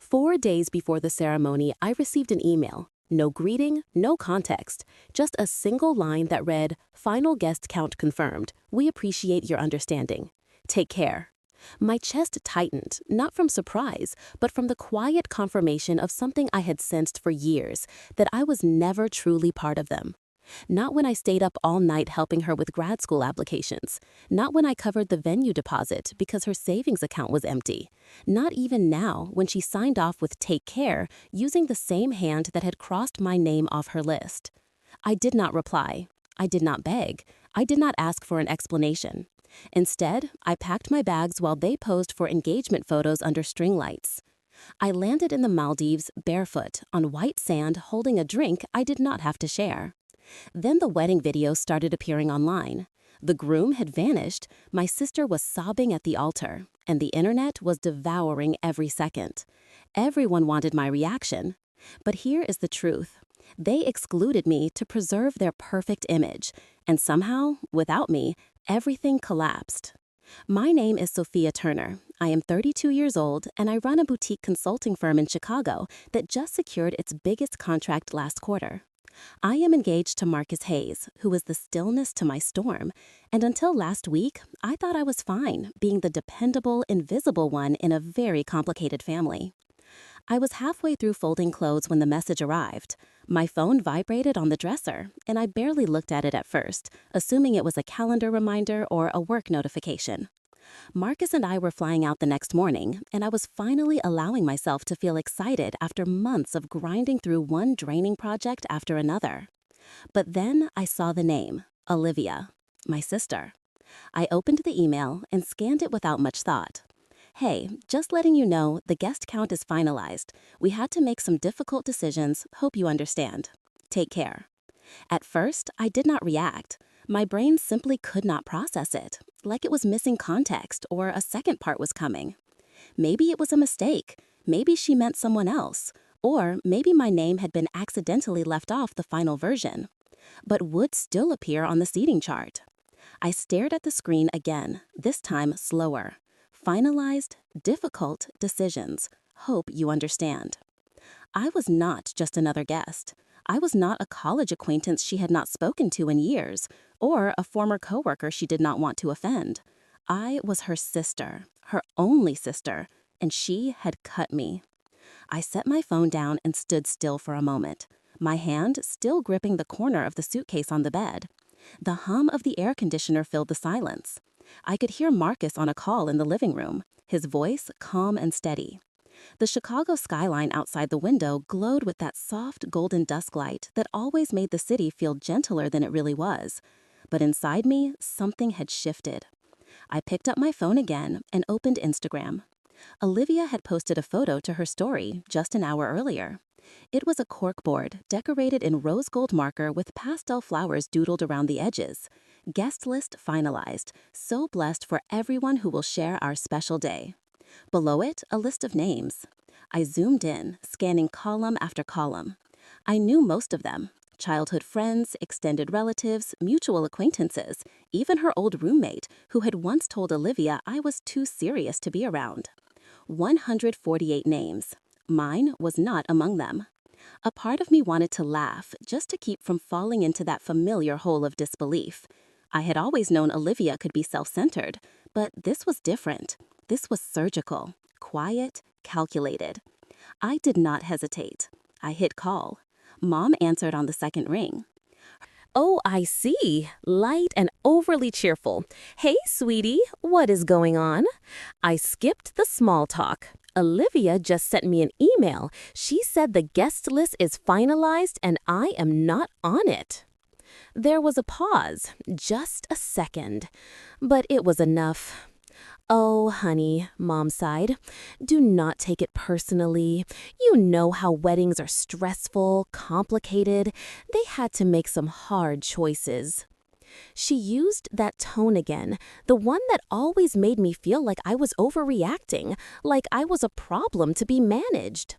4 days before the ceremony, I received an email. No greeting, no context, just a single line that read, "Final guest count confirmed. We appreciate your understanding. Take care." My chest tightened, not from surprise, but from the quiet confirmation of something I had sensed for years, that I was never truly part of them. Not when I stayed up all night helping her with grad school applications. Not when I covered the venue deposit because her savings account was empty. Not even now when she signed off with "take care" using the same hand that had crossed my name off her list. I did not reply. I did not beg. I did not ask for an explanation. Instead, I packed my bags while they posed for engagement photos under string lights. I landed in the Maldives barefoot on white sand holding a drink I did not have to share. Then the wedding videos started appearing online. The groom had vanished, my sister was sobbing at the altar, and the internet was devouring every second. Everyone wanted my reaction. But here is the truth. They excluded me to preserve their perfect image, and somehow, without me, everything collapsed. My name is Sophia Turner. I am 32 years old, and I run a boutique consulting firm in Chicago that just secured its biggest contract last quarter. I am engaged to Marcus Hayes, who is the stillness to my storm, and until last week, I thought I was fine, being the dependable, invisible one in a very complicated family. I was halfway through folding clothes when the message arrived. My phone vibrated on the dresser, and I barely looked at it at first, assuming it was a calendar reminder or a work notification. Marcus and I were flying out the next morning, and I was finally allowing myself to feel excited after months of grinding through one draining project after another. But then I saw the name, Olivia, my sister. I opened the email and scanned it without much thought. "Hey, just letting you know, the guest count is finalized. We had to make some difficult decisions. Hope you understand. Take care." At first, I did not react. My brain simply could not process it, like it was missing context or a second part was coming. Maybe it was a mistake. Maybe she meant someone else. Or maybe my name had been accidentally left off the final version, but would still appear on the seating chart. I stared at the screen again, this time slower. Finalized, difficult decisions. Hope you understand. I was not just another guest. I was not a college acquaintance she had not spoken to in years, or a former coworker she did not want to offend. I was her sister, her only sister, and she had cut me. I set my phone down and stood still for a moment, my hand still gripping the corner of the suitcase on the bed. The hum of the air conditioner filled the silence. I could hear Marcus on a call in the living room, his voice calm and steady. The Chicago skyline outside the window glowed with that soft golden dusk light that always made the city feel gentler than it really was. But inside me, something had shifted. I picked up my phone again and opened Instagram. Olivia had posted a photo to her story just an hour earlier. It was a corkboard decorated in rose gold marker with pastel flowers doodled around the edges. Guest list finalized, so blessed for everyone who will share our special day. Below it, a list of names. I zoomed in, scanning column after column. I knew most of them. Childhood friends, extended relatives, mutual acquaintances, even her old roommate, who had once told Olivia I was too serious to be around. 148 names. Mine was not among them. A part of me wanted to laugh, just to keep from falling into that familiar hole of disbelief. I had always known Olivia could be self-centered, but this was different. This was surgical, quiet, calculated. I did not hesitate. I hit call. Mom answered on the second ring. "Oh, I see. Light and overly cheerful. Hey, sweetie, what is going on? I skipped the small talk. Olivia just sent me an email. She said the guest list is finalized and I am not on it." There was a pause, just a second, but it was enough. "Oh, honey," Mom sighed. "Do not take it personally. You know how weddings are stressful, complicated. They had to make some hard choices." She used that tone again, the one that always made me feel like I was overreacting, like I was a problem to be managed.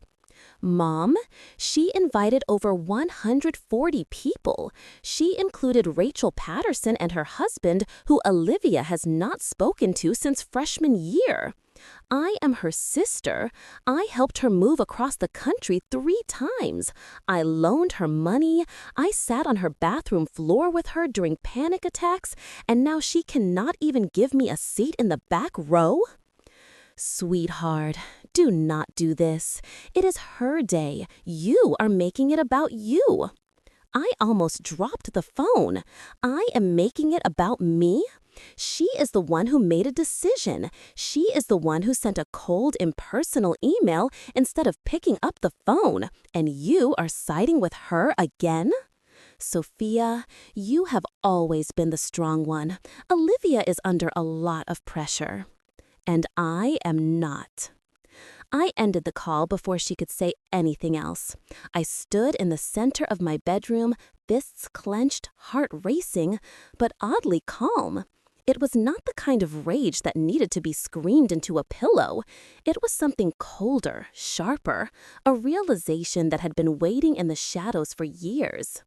"Mom, she invited over 140 people. She included Rachel Patterson and her husband, who Olivia has not spoken to since freshman year. I am her sister. I helped her move across the country 3 times. I loaned her money. I sat on her bathroom floor with her during panic attacks, and now she cannot even give me a seat in the back row? Sweetheart, do not do this. It is her day. You are making it about you. I almost dropped the phone. I am making it about me? She is the one who made a decision. She is the one who sent a cold, impersonal email instead of picking up the phone. And you are siding with her again? Sophia, you have always been the strong one. Olivia is under a lot of pressure. And I am not. I ended the call before she could say anything else. I stood in the center of my bedroom, fists clenched, heart racing, but oddly calm. It was not the kind of rage that needed to be screamed into a pillow. It was something colder, sharper, a realization that had been waiting in the shadows for years.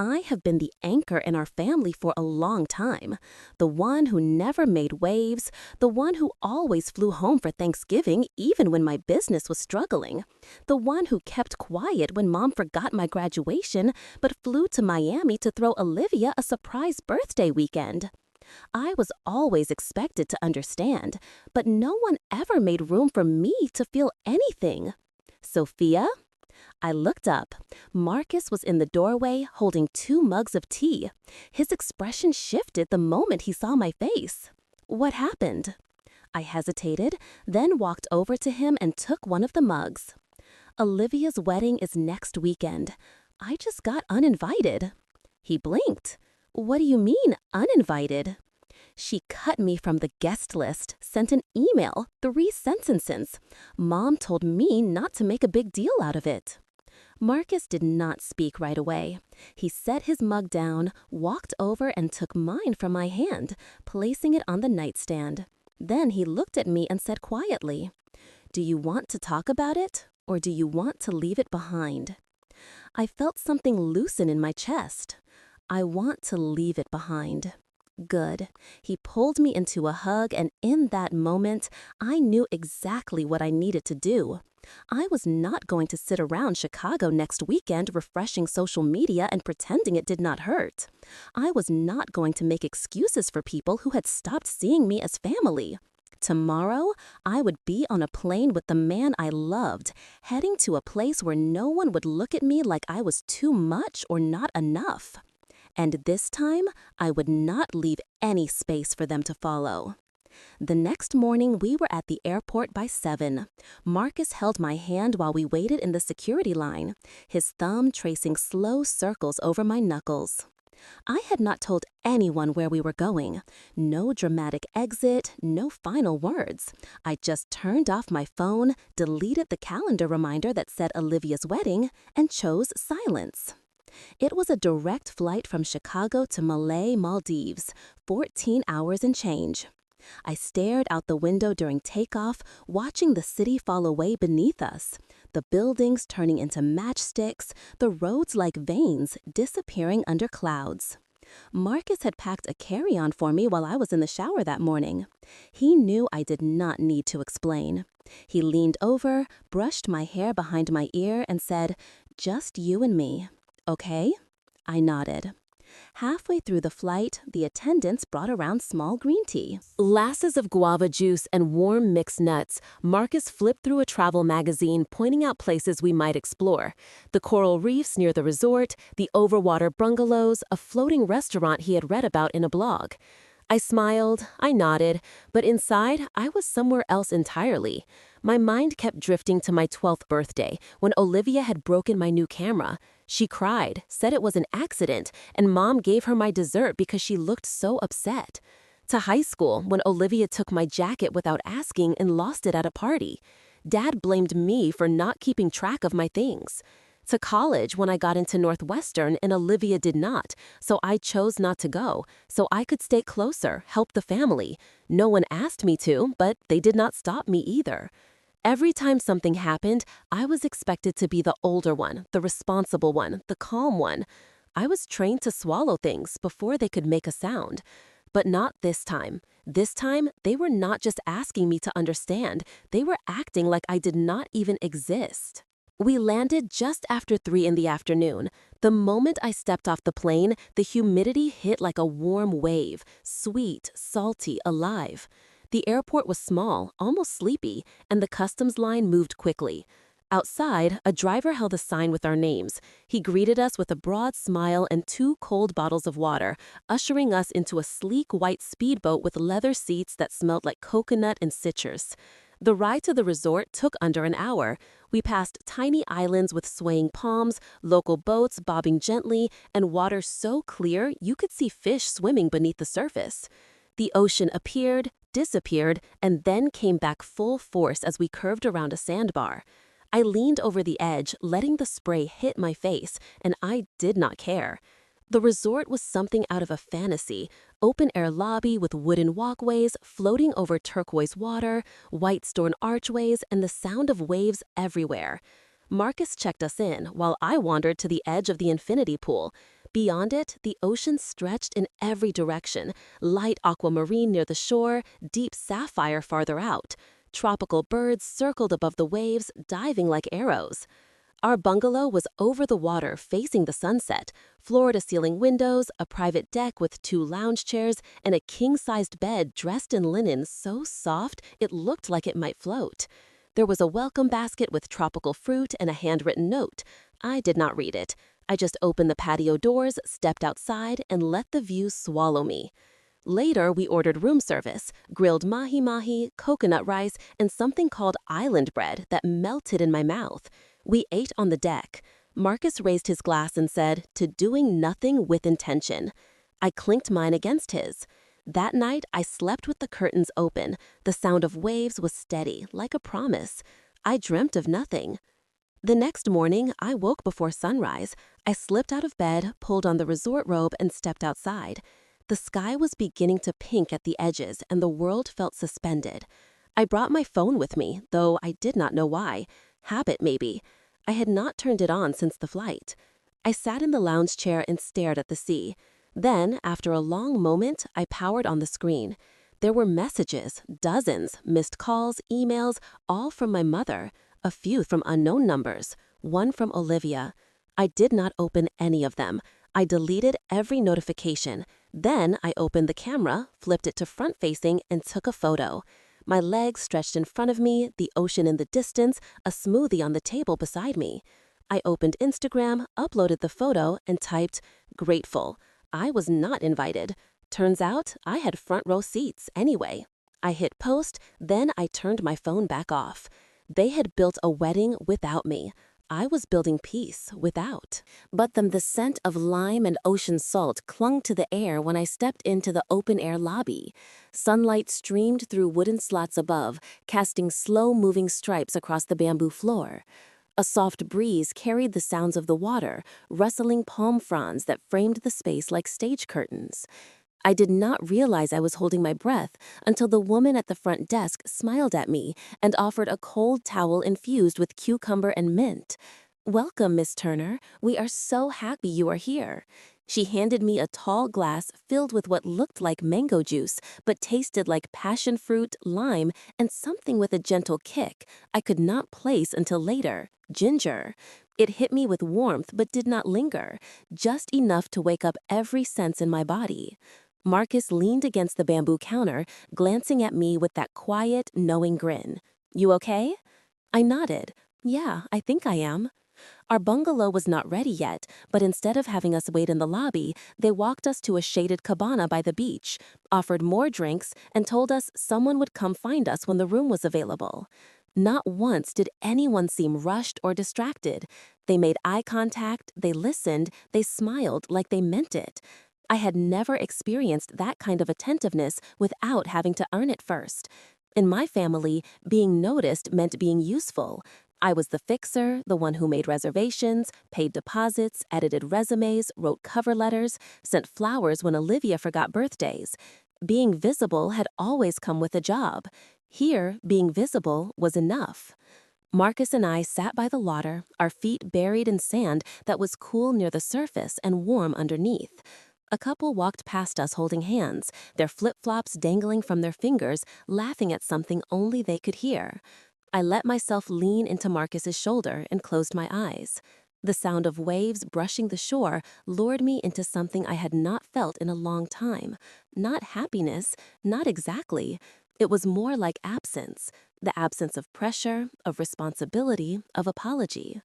I have been the anchor in our family for a long time, the one who never made waves, the one who always flew home for Thanksgiving even when my business was struggling, the one who kept quiet when Mom forgot my graduation but flew to Miami to throw Olivia a surprise birthday weekend. I was always expected to understand, but no one ever made room for me to feel anything. Sophia? I looked up. Marcus was in the doorway holding 2 mugs of tea. His expression shifted the moment he saw my face. What happened? I hesitated, then walked over to him and took one of the mugs. Olivia's wedding is next weekend. I just got uninvited. He blinked. What do you mean, uninvited? She cut me from the guest list, sent an email, 3 sentences. Mom told me not to make a big deal out of it. Marcus did not speak right away. He set his mug down, walked over and took mine from my hand, placing it on the nightstand. Then he looked at me and said quietly, "Do you want to talk about it, or do you want to leave it behind?" I felt something loosen in my chest. I want to leave it behind. Good. He pulled me into a hug, and in that moment, I knew exactly what I needed to do. I was not going to sit around Chicago next weekend refreshing social media and pretending it did not hurt. I was not going to make excuses for people who had stopped seeing me as family. Tomorrow, I would be on a plane with the man I loved, heading to a place where no one would look at me like I was too much or not enough. And this time, I would not leave any space for them to follow. The next morning, we were at the airport by 7. Marcus held my hand while we waited in the security line, his thumb tracing slow circles over my knuckles. I had not told anyone where we were going. No dramatic exit, no final words. I just turned off my phone, deleted the calendar reminder that said Olivia's wedding, and chose silence. It was a direct flight from Chicago to Maldives, 14 hours and change. I stared out the window during takeoff, watching the city fall away beneath us, the buildings turning into matchsticks, the roads like veins disappearing under clouds. Marcus had packed a carry-on for me while I was in the shower that morning. He knew I did not need to explain. He leaned over, brushed my hair behind my ear, and said, "Just you and me. Okay?" I nodded. Halfway through the flight, the attendants brought around small green tea. Glasses of guava juice and warm mixed nuts, Marcus flipped through a travel magazine pointing out places we might explore. The coral reefs near the resort, the overwater bungalows, a floating restaurant he had read about in a blog. I smiled, I nodded, but inside, I was somewhere else entirely. My mind kept drifting to my 12th birthday, when Olivia had broken my new camera. She cried, said it was an accident, and Mom gave her my dessert because she looked so upset. To high school, when Olivia took my jacket without asking and lost it at a party. Dad blamed me for not keeping track of my things. To college, when I got into Northwestern and Olivia did not, so I chose not to go, so I could stay closer, help the family. No one asked me to, but they did not stop me either. Every time something happened, I was expected to be the older one, the responsible one, the calm one. I was trained to swallow things before they could make a sound. But not this time. This time, they were not just asking me to understand, they were acting like I did not even exist. We landed just after 3 in the afternoon. The moment I stepped off the plane, the humidity hit like a warm wave, sweet, salty, alive. The airport was small, almost sleepy, and the customs line moved quickly. Outside, a driver held a sign with our names. He greeted us with a broad smile and 2 cold bottles of water, ushering us into a sleek white speedboat with leather seats that smelled like coconut and citrus. The ride to the resort took under an hour. We passed tiny islands with swaying palms, local boats bobbing gently, and water so clear you could see fish swimming beneath the surface. The ocean appeared, disappeared, and then came back full force as we curved around a sandbar. I leaned over the edge, letting the spray hit my face, and I did not care. The resort was something out of a fantasy. Open-air lobby with wooden walkways, floating over turquoise water, white stone archways, and the sound of waves everywhere. Marcus checked us in, while I wandered to the edge of the infinity pool. Beyond it, the ocean stretched in every direction, light aquamarine near the shore, deep sapphire farther out. Tropical birds circled above the waves, diving like arrows. Our bungalow was over the water facing the sunset, floor-to-ceiling windows, a private deck with 2 lounge chairs, and a king-sized bed dressed in linen so soft it looked like it might float. There was a welcome basket with tropical fruit and a handwritten note. I did not read it. I just opened the patio doors, stepped outside, and let the view swallow me. Later, we ordered room service, grilled mahi-mahi, coconut rice, and something called island bread that melted in my mouth. We ate on the deck. Marcus raised his glass and said, "To doing nothing with intention." I clinked mine against his. That night, I slept with the curtains open. The sound of waves was steady, like a promise. I dreamt of nothing. The next morning, I woke before sunrise. I slipped out of bed, pulled on the resort robe, and stepped outside. The sky was beginning to pink at the edges, and the world felt suspended. I brought my phone with me, though I did not know why. Habit, maybe. I had not turned it on since the flight. I sat in the lounge chair and stared at the sea. Then, after a long moment, I powered on the screen. There were messages, dozens, missed calls, emails, all from my mother, a few from unknown numbers, one from Olivia. I did not open any of them. I deleted every notification. Then I opened the camera, flipped it to front-facing, and took a photo. My legs stretched in front of me, the ocean in the distance, a smoothie on the table beside me. I opened Instagram, uploaded the photo, and typed, "Grateful." I was not invited. Turns out, I had front-row seats anyway. I hit post, then I turned my phone back off. They had built a wedding without me. I was building peace without. But the scent of lime and ocean salt clung to the air when I stepped into the open-air lobby. Sunlight streamed through wooden slats above, casting slow-moving stripes across the bamboo floor. A soft breeze carried the sounds of the water, rustling palm fronds that framed the space like stage curtains. I did not realize I was holding my breath until the woman at the front desk smiled at me and offered a cold towel infused with cucumber and mint. "Welcome, Miss Turner. We are so happy you are here." She handed me a tall glass filled with what looked like mango juice, but tasted like passion fruit, lime, and something with a gentle kick I could not place until later, ginger. It hit me with warmth but did not linger, just enough to wake up every sense in my body. Marcus leaned against the bamboo counter, glancing at me with that quiet, knowing grin. "You okay?" I nodded. "Yeah, I think I am." Our bungalow was not ready yet, but instead of having us wait in the lobby, they walked us to a shaded cabana by the beach, offered more drinks, and told us someone would come find us when the room was available. Not once did anyone seem rushed or distracted. They made eye contact, they listened, they smiled like they meant it. I had never experienced that kind of attentiveness without having to earn it first. In my family, being noticed meant being useful. I was the fixer, the one who made reservations, paid deposits, edited resumes, wrote cover letters, sent flowers when Olivia forgot birthdays. Being visible had always come with a job. Here, being visible was enough. Marcus and I sat by the water, our feet buried in sand that was cool near the surface and warm underneath. A couple walked past us holding hands, their flip-flops dangling from their fingers, laughing at something only they could hear. I let myself lean into Marcus's shoulder and closed my eyes. The sound of waves brushing the shore lured me into something I had not felt in a long time. Not happiness, not exactly. It was more like absence. The absence of pressure, of responsibility, of apology.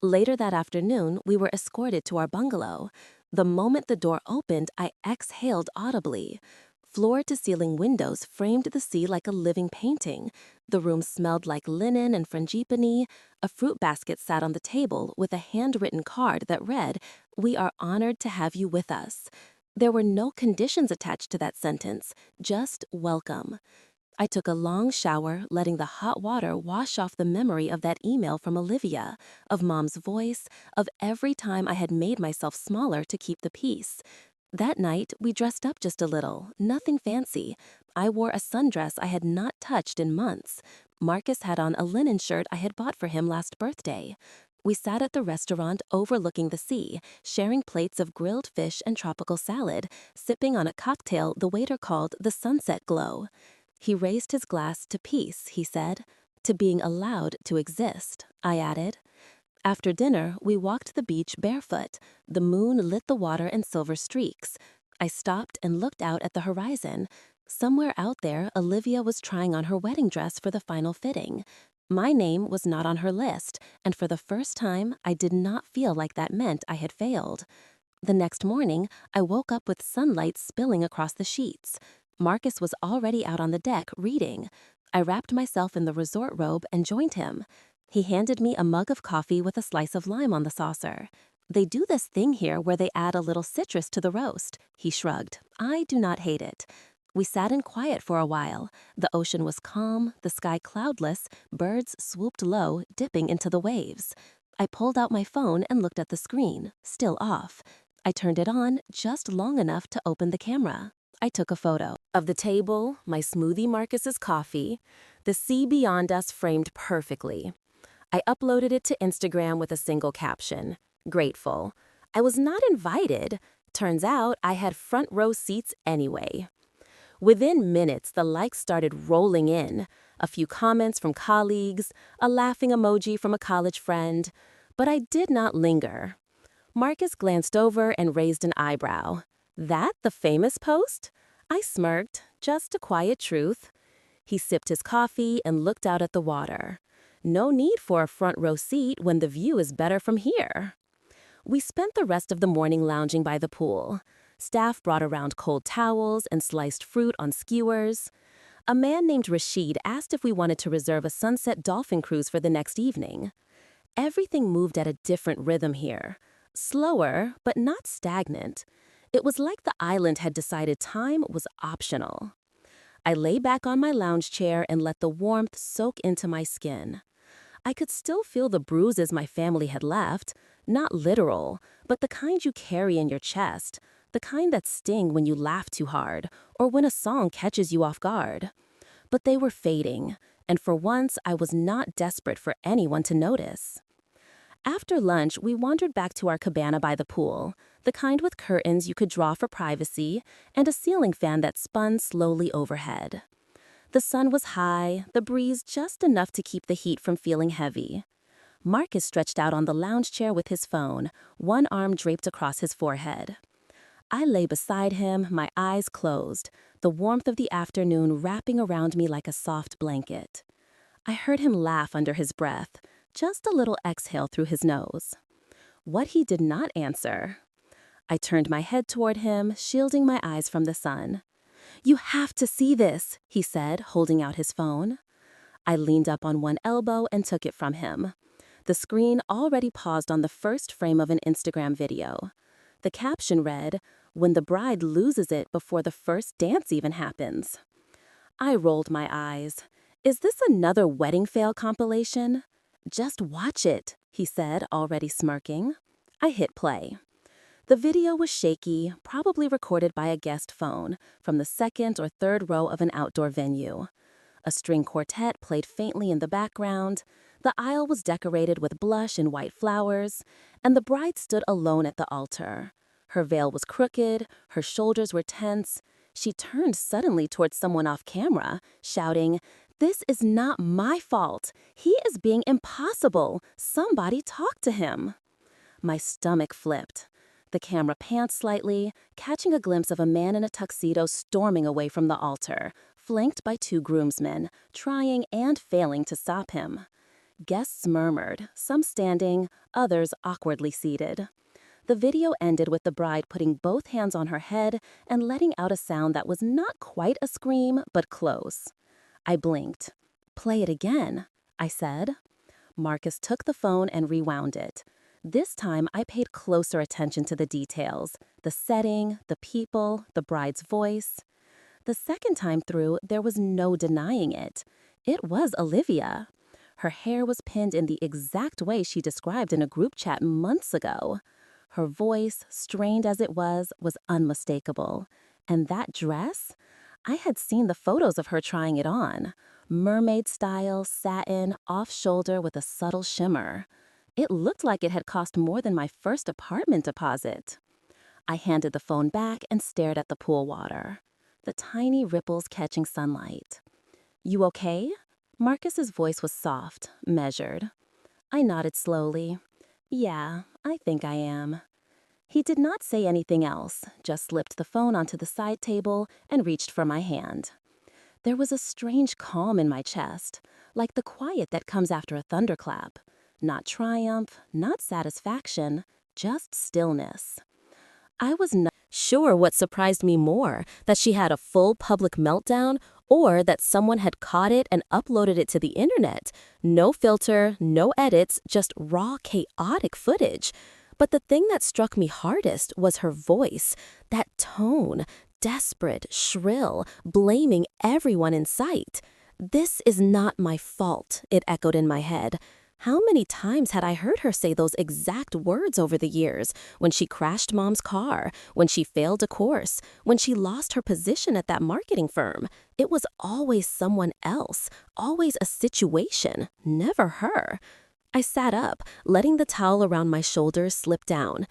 Later that afternoon, we were escorted to our bungalow. The moment the door opened, I exhaled audibly. Floor-to-ceiling windows framed the sea like a living painting. The room smelled like linen and frangipani. A fruit basket sat on the table with a handwritten card that read, "We are honored to have you with us." There were no conditions attached to that sentence, just welcome. I took a long shower, letting the hot water wash off the memory of that email from Olivia, of Mom's voice, of every time I had made myself smaller to keep the peace. That night, we dressed up just a little, nothing fancy. I wore a sundress I had not touched in months. Marcus had on a linen shirt I had bought for him last birthday. We sat at the restaurant overlooking the sea, sharing plates of grilled fish and tropical salad, sipping on a cocktail the waiter called the Sunset Glow. He raised his glass to peace, he said. To being allowed to exist, I added. After dinner, we walked the beach barefoot. The moon lit the water in silver streaks. I stopped and looked out at the horizon. Somewhere out there, Olivia was trying on her wedding dress for the final fitting. My name was not on her list, and for the first time, I did not feel like that meant I had failed. The next morning, I woke up with sunlight spilling across the sheets. Marcus was already out on the deck reading. I wrapped myself in the resort robe and joined him. He handed me a mug of coffee with a slice of lime on the saucer. "They do this thing here where they add a little citrus to the roast," he shrugged. "I do not hate it." We sat in quiet for a while. The ocean was calm, the sky cloudless, birds swooped low, dipping into the waves. I pulled out my phone and looked at the screen, still off. I turned it on just long enough to open the camera. I took a photo of the table, my smoothie Marcus's coffee, the sea beyond us framed perfectly. I uploaded it to Instagram with a single caption, "Grateful." I was not invited. Turns out I had front row seats anyway. Within minutes, the likes started rolling in. A few comments from colleagues, a laughing emoji from a college friend. But I did not linger. Marcus glanced over and raised an eyebrow. "That the famous post?" I smirked, just a quiet truth. He sipped his coffee and looked out at the water. No need for a front row seat when the view is better from here. We spent the rest of the morning lounging by the pool. Staff brought around cold towels and sliced fruit on skewers. A man named Rashid asked if we wanted to reserve a sunset dolphin cruise for the next evening. Everything moved at a different rhythm here. Slower, but not stagnant. It was like the island had decided time was optional. I lay back on my lounge chair and let the warmth soak into my skin. I could still feel the bruises my family had left, not literal, but the kind you carry in your chest, the kind that sting when you laugh too hard or when a song catches you off guard. But they were fading, and for once I was not desperate for anyone to notice. After lunch, we wandered back to our cabana by the pool, the kind with curtains you could draw for privacy and a ceiling fan that spun slowly overhead. The sun was high, the breeze just enough to keep the heat from feeling heavy. Marcus stretched out on the lounge chair with his phone, one arm draped across his forehead. I lay beside him, my eyes closed, the warmth of the afternoon wrapping around me like a soft blanket. I heard him laugh under his breath, just a little exhale through his nose. What he did not answer. I turned my head toward him, shielding my eyes from the sun. "You have to see this," he said, holding out his phone. I leaned up on one elbow and took it from him. The screen already paused on the first frame of an Instagram video. The caption read, "When the bride loses it before the first dance even happens." I rolled my eyes. Is this another wedding fail compilation? "Just watch it," he said, already smirking. I hit play. The video was shaky, probably recorded by a guest phone, from the second or third row of an outdoor venue. A string quartet played faintly in the background, the aisle was decorated with blush and white flowers, and the bride stood alone at the altar. Her veil was crooked, her shoulders were tense. She turned suddenly towards someone off camera, shouting, "This is not my fault. He is being impossible. Somebody talk to him." My stomach flipped. The camera panned slightly, catching a glimpse of a man in a tuxedo storming away from the altar, flanked by two groomsmen, trying and failing to stop him. Guests murmured, some standing, others awkwardly seated. The video ended with the bride putting both hands on her head and letting out a sound that was not quite a scream, but close. I blinked. "Play it again," I said. Marcus took the phone and rewound it. This time, I paid closer attention to the details, the setting, the people, the bride's voice. The second time through, there was no denying it. It was Olivia. Her hair was pinned in the exact way she described in a group chat months ago. Her voice, strained as it was unmistakable. And that dress? I had seen the photos of her trying it on. Mermaid style, satin, off-shoulder with a subtle shimmer. It looked like it had cost more than my first apartment deposit. I handed the phone back and stared at the pool water, the tiny ripples catching sunlight. "You okay?" Marcus's voice was soft, measured. I nodded slowly. "Yeah, I think I am." He did not say anything else, just slipped the phone onto the side table and reached for my hand. There was a strange calm in my chest, like the quiet that comes after a thunderclap. Not triumph, not satisfaction, just stillness. I was not sure what surprised me more, that she had a full public meltdown or that someone had caught it and uploaded it to the internet. No filter, no edits, just raw, chaotic footage. But the thing that struck me hardest was her voice, that tone, desperate, shrill, blaming everyone in sight. "This is not my fault," it echoed in my head. How many times had I heard her say those exact words over the years? When she crashed Mom's car, when she failed a course, when she lost her position at that marketing firm. It was always someone else, always a situation, never her. I sat up, letting the towel around my shoulders slip down.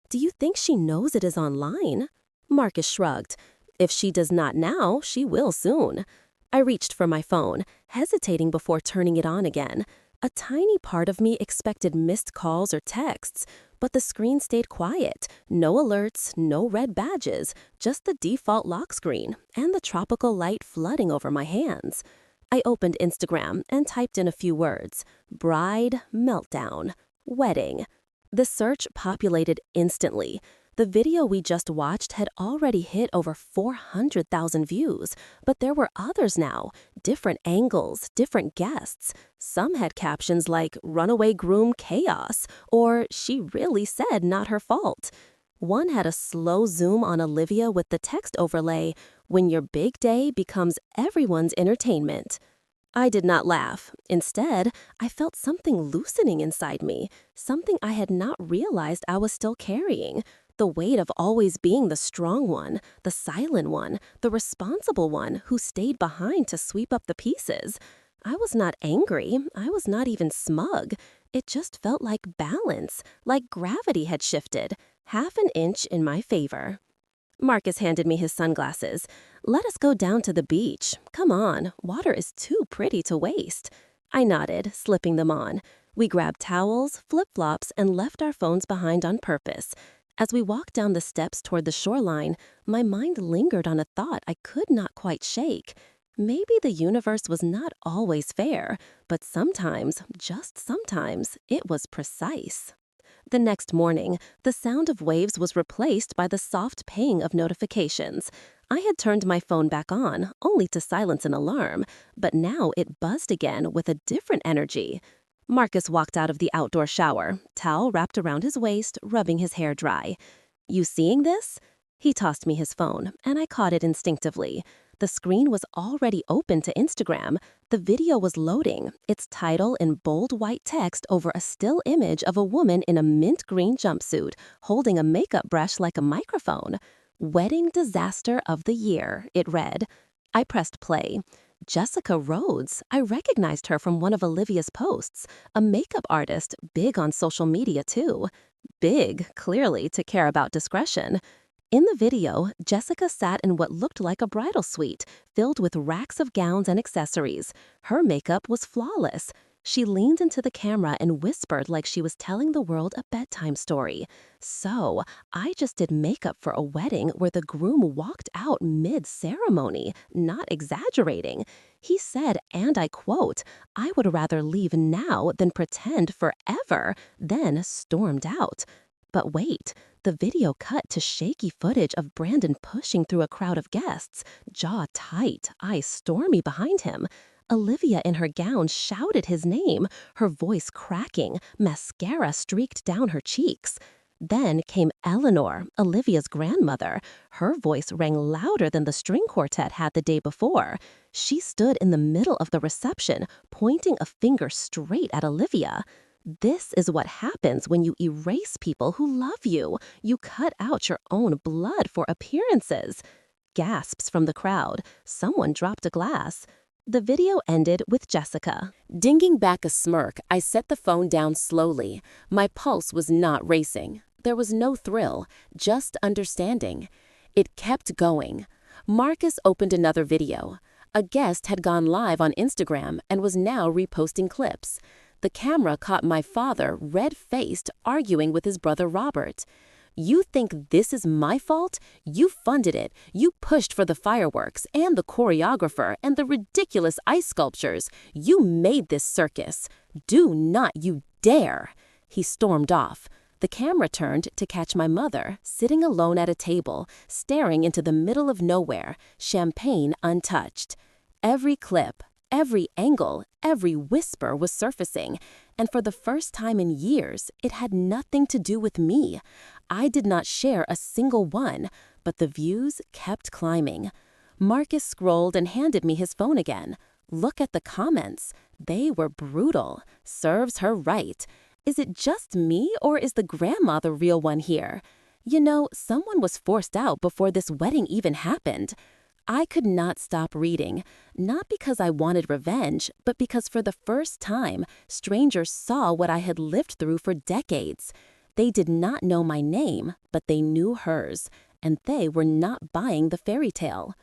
"Do you think she knows it is online?" Marcus shrugged. "If she does not now, she will soon." I reached for my phone, hesitating before turning it on again. A tiny part of me expected missed calls or texts, but the screen stayed quiet. No alerts, no red badges, just the default lock screen and the tropical light flooding over my hands. I opened Instagram and typed in a few words: bride, meltdown, wedding. The search populated instantly. The video we just watched had already hit over 400,000 views, but there were others now, different angles, different guests. Some had captions like "runaway groom chaos" or "she really said not her fault." One had a slow zoom on Olivia with the text overlay, "When your big day becomes everyone's entertainment." I did not laugh. Instead, I felt something loosening inside me, something I had not realized I was still carrying. The weight of always being the strong one, the silent one, the responsible one who stayed behind to sweep up the pieces. I was not angry. I was not even smug. It just felt like balance, like gravity had shifted, half an inch in my favor. Marcus handed me his sunglasses. "Let us go down to the beach. Come on, water is too pretty to waste." I nodded, slipping them on. We grabbed towels, flip-flops, and left our phones behind on purpose. As we walked down the steps toward the shoreline, my mind lingered on a thought I could not quite shake. Maybe the universe was not always fair, but sometimes, just sometimes, it was precise. The next morning, the sound of waves was replaced by the soft ping of notifications. I had turned my phone back on, only to silence an alarm, but now it buzzed again with a different energy. Marcus walked out of the outdoor shower, towel wrapped around his waist, rubbing his hair dry. "You seeing this?" He tossed me his phone, and I caught it instinctively. The screen was already open to Instagram. The video was loading, its title in bold white text over a still image of a woman in a mint green jumpsuit, holding a makeup brush like a microphone. "Wedding disaster of the year," it read. I pressed play. Jessica Rhodes. I recognized her from one of Olivia's posts, a makeup artist, big on social media too. Big, clearly, to care about discretion. In the video, Jessica sat in what looked like a bridal suite, filled with racks of gowns and accessories. Her makeup was flawless. She leaned into the camera and whispered like she was telling the world a bedtime story. So, I just did makeup for a wedding where the groom walked out mid-ceremony, not exaggerating. He said, and I quote, "I would rather leave now than pretend forever," then stormed out. But wait, the video cut to shaky footage of Brandon pushing through a crowd of guests, jaw tight, eyes stormy behind him. Olivia in her gown shouted his name, her voice cracking, mascara streaked down her cheeks. Then came Eleanor, Olivia's grandmother. Her voice rang louder than the string quartet had the day before. She stood in the middle of the reception, pointing a finger straight at Olivia. This is what happens when you erase people who love you. You cut out your own blood for appearances. Gasps from the crowd. Someone dropped a glass. The video ended with Jessica. Dinging back a smirk, I set the phone down slowly. My pulse was not racing. There was no thrill, just understanding. It kept going. Marcus opened another video. A guest had gone live on Instagram and was now reposting clips. The camera caught my father, red-faced, arguing with his brother Robert. "You think this is my fault? You funded it. You pushed for the fireworks and the choreographer and the ridiculous ice sculptures. You made this circus. Do not you dare!" He stormed off. The camera turned to catch my mother, sitting alone at a table, staring into the middle of nowhere, champagne untouched. Every clip, every angle, every whisper was surfacing, and for the first time in years, it had nothing to do with me. I did not share a single one, but the views kept climbing. Marcus scrolled and handed me his phone again. Look at the comments. They were brutal. Serves her right. Is it just me, or is the grandma the real one here? You know, someone was forced out before this wedding even happened. I could not stop reading, not because I wanted revenge, but because for the first time, strangers saw what I had lived through for decades. They did not know my name, but they knew hers, and they were not buying the fairy tale.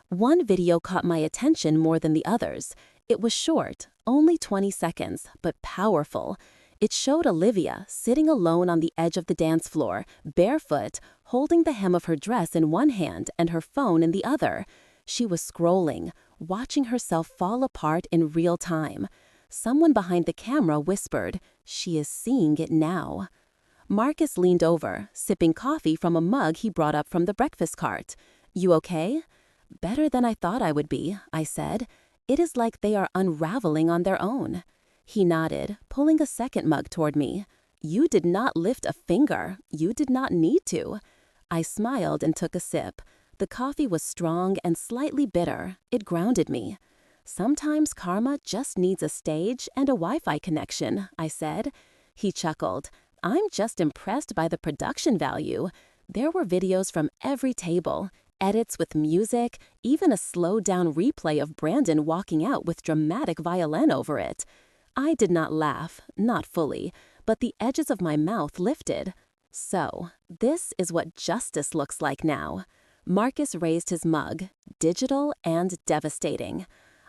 One video caught my attention more than the others. It was short, only 20 seconds, but powerful. It showed Olivia sitting alone on the edge of the dance floor, barefoot, holding the hem of her dress in one hand and her phone in the other. She was scrolling, watching herself fall apart in real time. Someone behind the camera whispered, "She is seeing it now." Marcus leaned over, sipping coffee from a mug he brought up from the breakfast cart. "You okay?" "Better than I thought I would be," I said. "It is like they are unraveling on their own." He nodded, pulling a second mug toward me. "You did not lift a finger. You did not need to." I smiled and took a sip. The coffee was strong and slightly bitter. It grounded me. "Sometimes karma just needs a stage and a Wi-Fi connection," I said. He chuckled. "I'm just impressed by the production value." There were videos from every table, edits with music, even a slowed-down replay of Brandon walking out with dramatic violin over it. I did not laugh, not fully, but the edges of my mouth lifted. So, this is what justice looks like now. Marcus raised his mug, digital and devastating.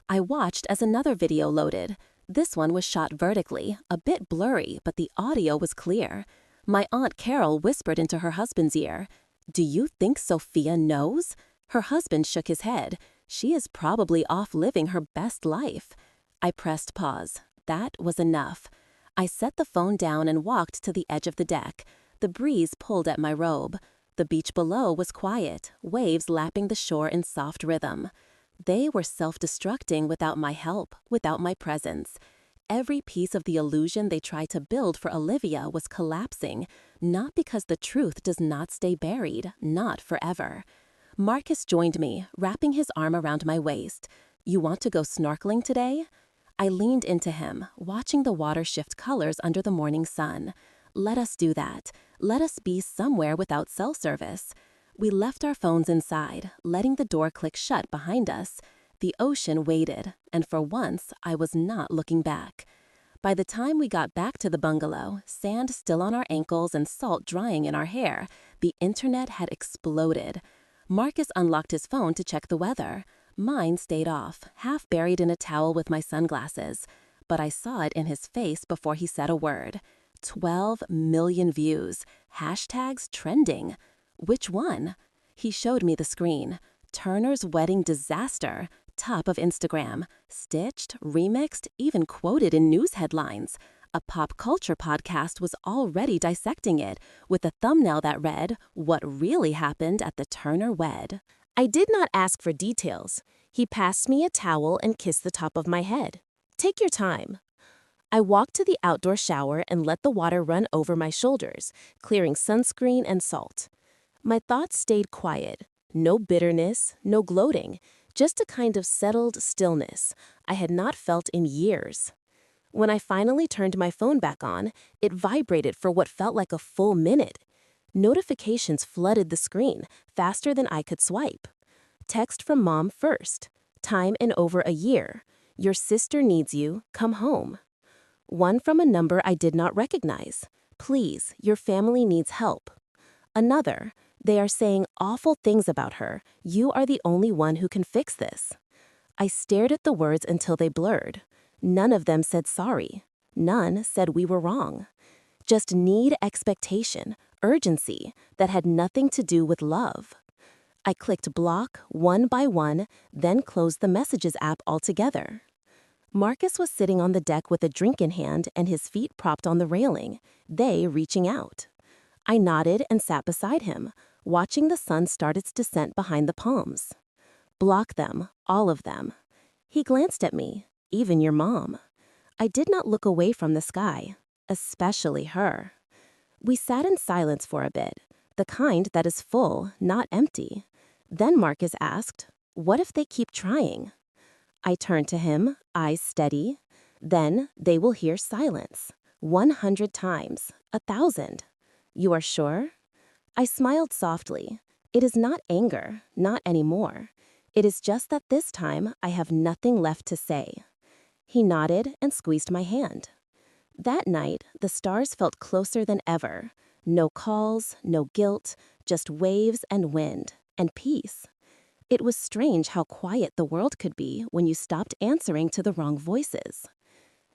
I watched as another video loaded. This one was shot vertically, a bit blurry, but the audio was clear. My Aunt Carol whispered into her husband's ear, "Do you think Sophia knows?" Her husband shook his head. "She is probably off living her best life." I pressed pause. That was enough. I set the phone down and walked to the edge of the deck. The breeze pulled at my robe. The beach below was quiet, waves lapping the shore in soft rhythm. They were self-destructing without my help, without my presence. Every piece of the illusion they tried to build for Olivia was collapsing, not because the truth does not stay buried, not forever. Marcus joined me, wrapping his arm around my waist. "You want to go snorkeling today?" I leaned into him, watching the water shift colors under the morning sun. "Let us do that. Let us be somewhere without cell service." We left our phones inside, letting the door click shut behind us. The ocean waited, and for once, I was not looking back. By the time we got back to the bungalow, sand still on our ankles and salt drying in our hair, the internet had exploded. Marcus unlocked his phone to check the weather. Mine stayed off, half buried in a towel with my sunglasses. But I saw it in his face before he said a word. 12 million views. Hashtags trending. Which one? He showed me the screen. Turner's wedding disaster. Top of Instagram. Stitched, remixed, even quoted in news headlines. A pop culture podcast was already dissecting it, with a thumbnail that read, "What really happened at the Turner wed." I did not ask for details. He passed me a towel and kissed the top of my head. "Take your time." I walked to the outdoor shower and let the water run over my shoulders, clearing sunscreen and salt. My thoughts stayed quiet. No bitterness, no gloating, just a kind of settled stillness I had not felt in years. When I finally turned my phone back on, it vibrated for what felt like a full minute. Notifications flooded the screen, faster than I could swipe. Text from Mom first. Time in over a year. Your sister needs you, come home. One from a number I did not recognize. Please, your family needs help. Another, they are saying awful things about her. You are the only one who can fix this. I stared at the words until they blurred. None of them said sorry. None said we were wrong. Just need, expectation, urgency that had nothing to do with love. I clicked block one by one, then closed the Messages app altogether. Marcus was sitting on the deck with a drink in hand and his feet propped on the railing, they reaching out. I nodded and sat beside him, watching the sun start its descent behind the palms. Block them, all of them. He glanced at me, even your mom. I did not look away from the sky, especially her. We sat in silence for a bit, the kind that is full, not empty. Then Marcus asked, "What if they keep trying?" I turned to him, eyes steady. "Then they will hear silence. 100 times, 1,000. You are sure?" I smiled softly. It is not anger, not anymore. It is just that this time I have nothing left to say. He nodded and squeezed my hand. That night, the stars felt closer than ever. No calls, no guilt, just waves and wind, and peace. It was strange how quiet the world could be when you stopped answering to the wrong voices.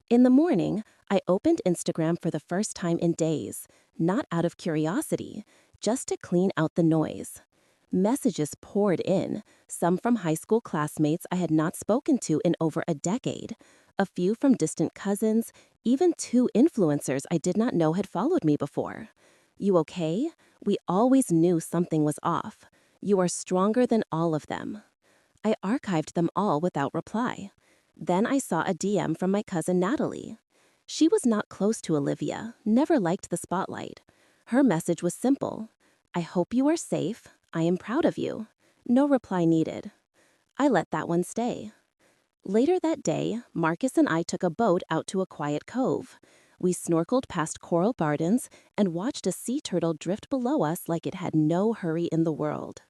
In the morning, I opened Instagram for the first time in days, not out of curiosity, just to clean out the noise. Messages poured in, some from high school classmates I had not spoken to in over a decade, a few from distant cousins, even 2 influencers I did not know had followed me before. "You okay? We always knew something was off. You are stronger than all of them." I archived them all without reply. Then I saw a DM from my cousin Natalie. She was not close to Olivia, never liked the spotlight. Her message was simple. "I hope you are safe. I am proud of you." No reply needed. I let that one stay. Later that day, Marcus and I took a boat out to a quiet cove. We snorkeled past coral gardens and watched a sea turtle drift below us like it had no hurry in the world.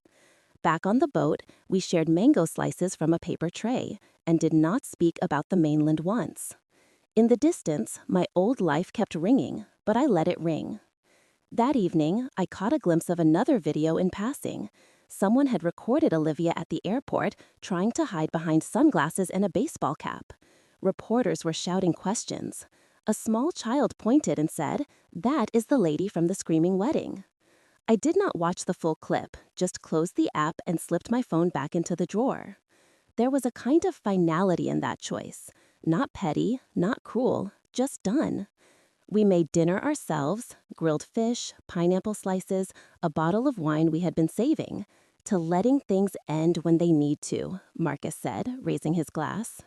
Back on the boat, we shared mango slices from a paper tray and did not speak about the mainland once. In the distance, my old life kept ringing, but I let it ring. That evening, I caught a glimpse of another video in passing. Someone had recorded Olivia at the airport trying to hide behind sunglasses and a baseball cap. Reporters were shouting questions. A small child pointed and said, "That is the lady from the screaming wedding." I did not watch the full clip, just closed the app and slipped my phone back into the drawer. There was a kind of finality in that choice. Not petty, not cruel, just done. We made dinner ourselves, grilled fish, pineapple slices, a bottle of wine we had been saving. "To letting things end when they need to," Marcus said, raising his glass.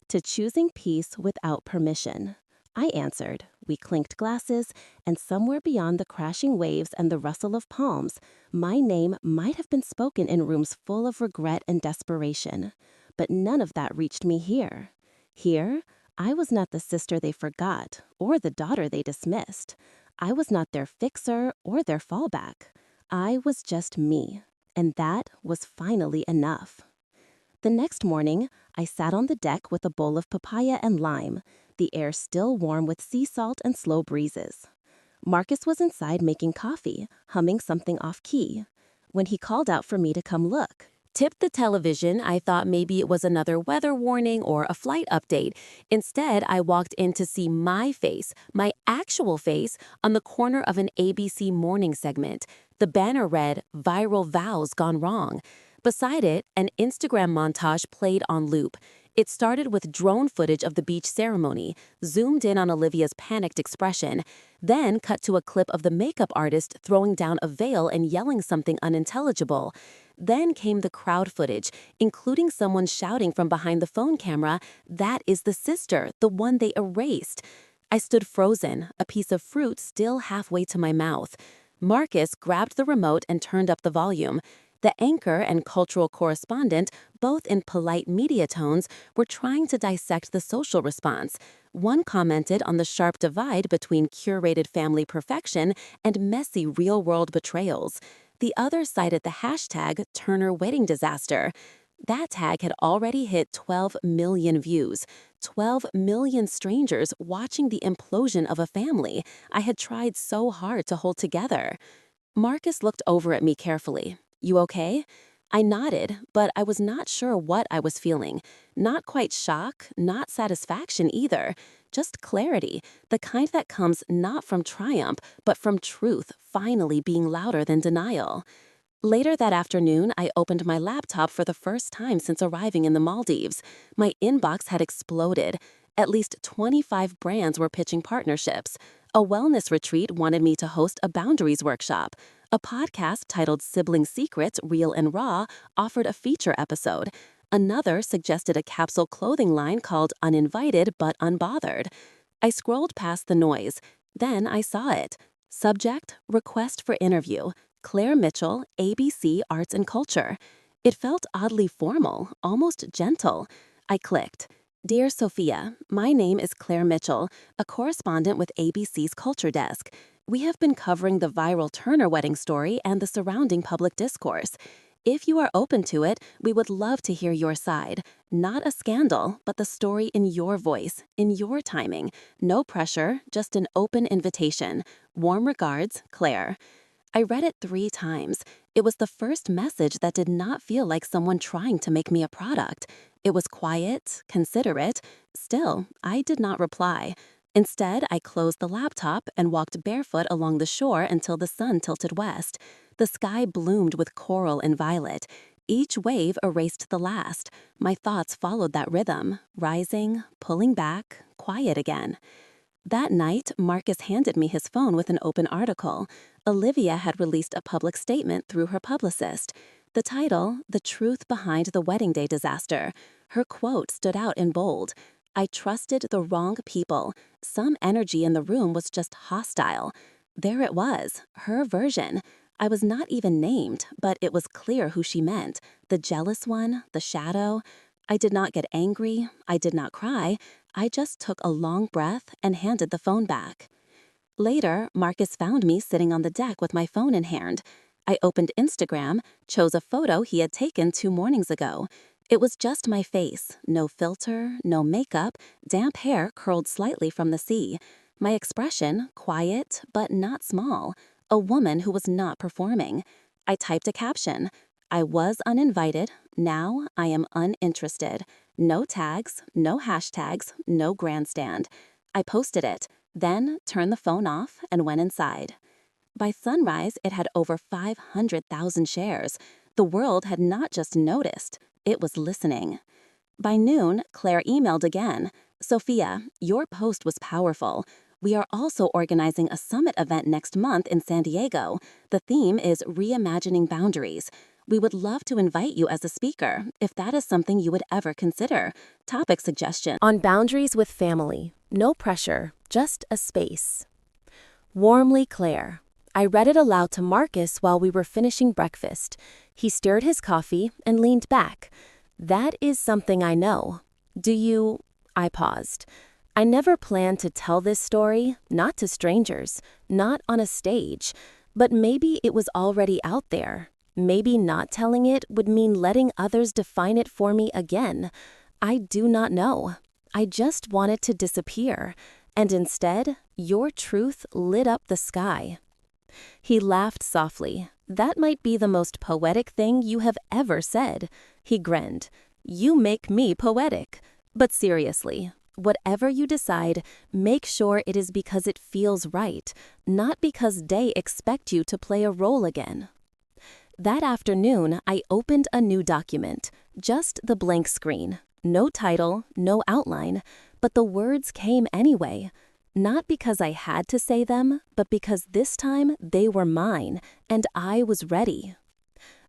"To choosing peace without permission," I answered. We clinked glasses, and somewhere beyond the crashing waves and the rustle of palms, my name might have been spoken in rooms full of regret and desperation. But none of that reached me here. Here, I was not the sister they forgot or the daughter they dismissed. I was not their fixer or their fallback. I was just me, and that was finally enough. The next morning, I sat on the deck with a bowl of papaya and lime. the air still warm with sea salt and slow breezes. Marcus was inside making coffee, humming something off-key, when he called out for me to come look. Tipped the television, I thought maybe it was another weather warning or a flight update. Instead, I walked in to see my face, my actual face, on the corner of an ABC morning segment. The banner read, "Viral Vows Gone Wrong." Beside it, an Instagram montage played on loop. It started with drone footage of the beach ceremony, zoomed in on Olivia's panicked expression, then cut to a clip of the makeup artist throwing down a veil and yelling something unintelligible. Then came the crowd footage, including someone shouting from behind the phone camera, "That is the sister, the one they erased." I stood frozen, a piece of fruit still halfway to my mouth. Marcus grabbed the remote and turned up the volume. The anchor and cultural correspondent, both in polite media tones, were trying to dissect the social response. One commented on the sharp divide between curated family perfection and messy real-world betrayals. The other cited the hashtag Turner Wedding Disaster. That tag had already hit 12 million views. 12 million strangers watching the implosion of a family I had tried so hard to hold together. Marcus looked over at me carefully. "You okay?" I nodded, but I was not sure what I was feeling. Not quite shock, not satisfaction either. Just clarity, the kind that comes not from triumph, but from truth finally being louder than denial. Later that afternoon, I opened my laptop for the first time since arriving in the Maldives. My inbox had exploded. At least 25 brands were pitching partnerships. A wellness retreat wanted me to host a boundaries workshop. A podcast titled Sibling Secrets, Real and Raw offered a feature episode. Another suggested a capsule clothing line called Uninvited but Unbothered. I scrolled past the noise. Then I saw it. Subject, request for interview. Claire Mitchell, ABC Arts and Culture. It felt oddly formal, almost gentle. I clicked. "Dear Sophia, my name is Claire Mitchell, a correspondent with ABC's Culture Desk. We have been covering the viral Turner wedding story and the surrounding public discourse. If you are open to it, we would love to hear your side. Not a scandal, but the story in your voice, in your timing. No pressure, just an open invitation. Warm regards, Claire." I read it 3 times. It was the first message that did not feel like someone trying to make me a product. It was quiet, considerate. Still, I did not reply. Instead, I closed the laptop and walked barefoot along the shore until the sun tilted west. The sky bloomed with coral and violet. Each wave erased the last. My thoughts followed that rhythm, rising, pulling back, quiet again. That night, Marcus handed me his phone with an open article. Olivia had released a public statement through her publicist. The title, "The Truth Behind the Wedding Day Disaster." Her quote stood out in bold. "I trusted the wrong people. Some energy in the room was just hostile." There it was, her version. I was not even named, but it was clear who she meant. The jealous one, the shadow. I did not get angry. I did not cry. I just took a long breath and handed the phone back. Later, Marcus found me sitting on the deck with my phone in hand. I opened Instagram, chose a photo he had taken 2 mornings ago. It was just my face, no filter, no makeup, damp hair curled slightly from the sea. My expression, quiet but not small, a woman who was not performing. I typed a caption. "I was uninvited, now I am uninterested." No tags, no hashtags, no grandstand. I posted it, then turned the phone off and went inside. By sunrise, it had over 500,000 shares. The world had not just noticed, it was listening. By noon, Claire emailed again. "Sophia, your post was powerful. We are also organizing a summit event next month in San Diego. The theme is Reimagining Boundaries. We would love to invite you as a speaker, if that is something you would ever consider. Topic suggestion: On boundaries with family. No pressure, just a space. Warmly, Claire." I read it aloud to Marcus while we were finishing breakfast. He stirred his coffee and leaned back. "That is something I know. Do you—" I paused. I never planned to tell this story, not to strangers, not on a stage, but maybe it was already out there. Maybe not telling it would mean letting others define it for me again. I do not know. I just want it to disappear. And instead, your truth lit up the sky." He laughed softly. "That might be the most poetic thing you have ever said." He grinned. "You make me poetic. But seriously, whatever you decide, make sure it is because it feels right, not because they expect you to play a role again." That afternoon, I opened a new document, just the blank screen. No title, no outline, but the words came anyway. Not because I had to say them, but because this time they were mine, and I was ready.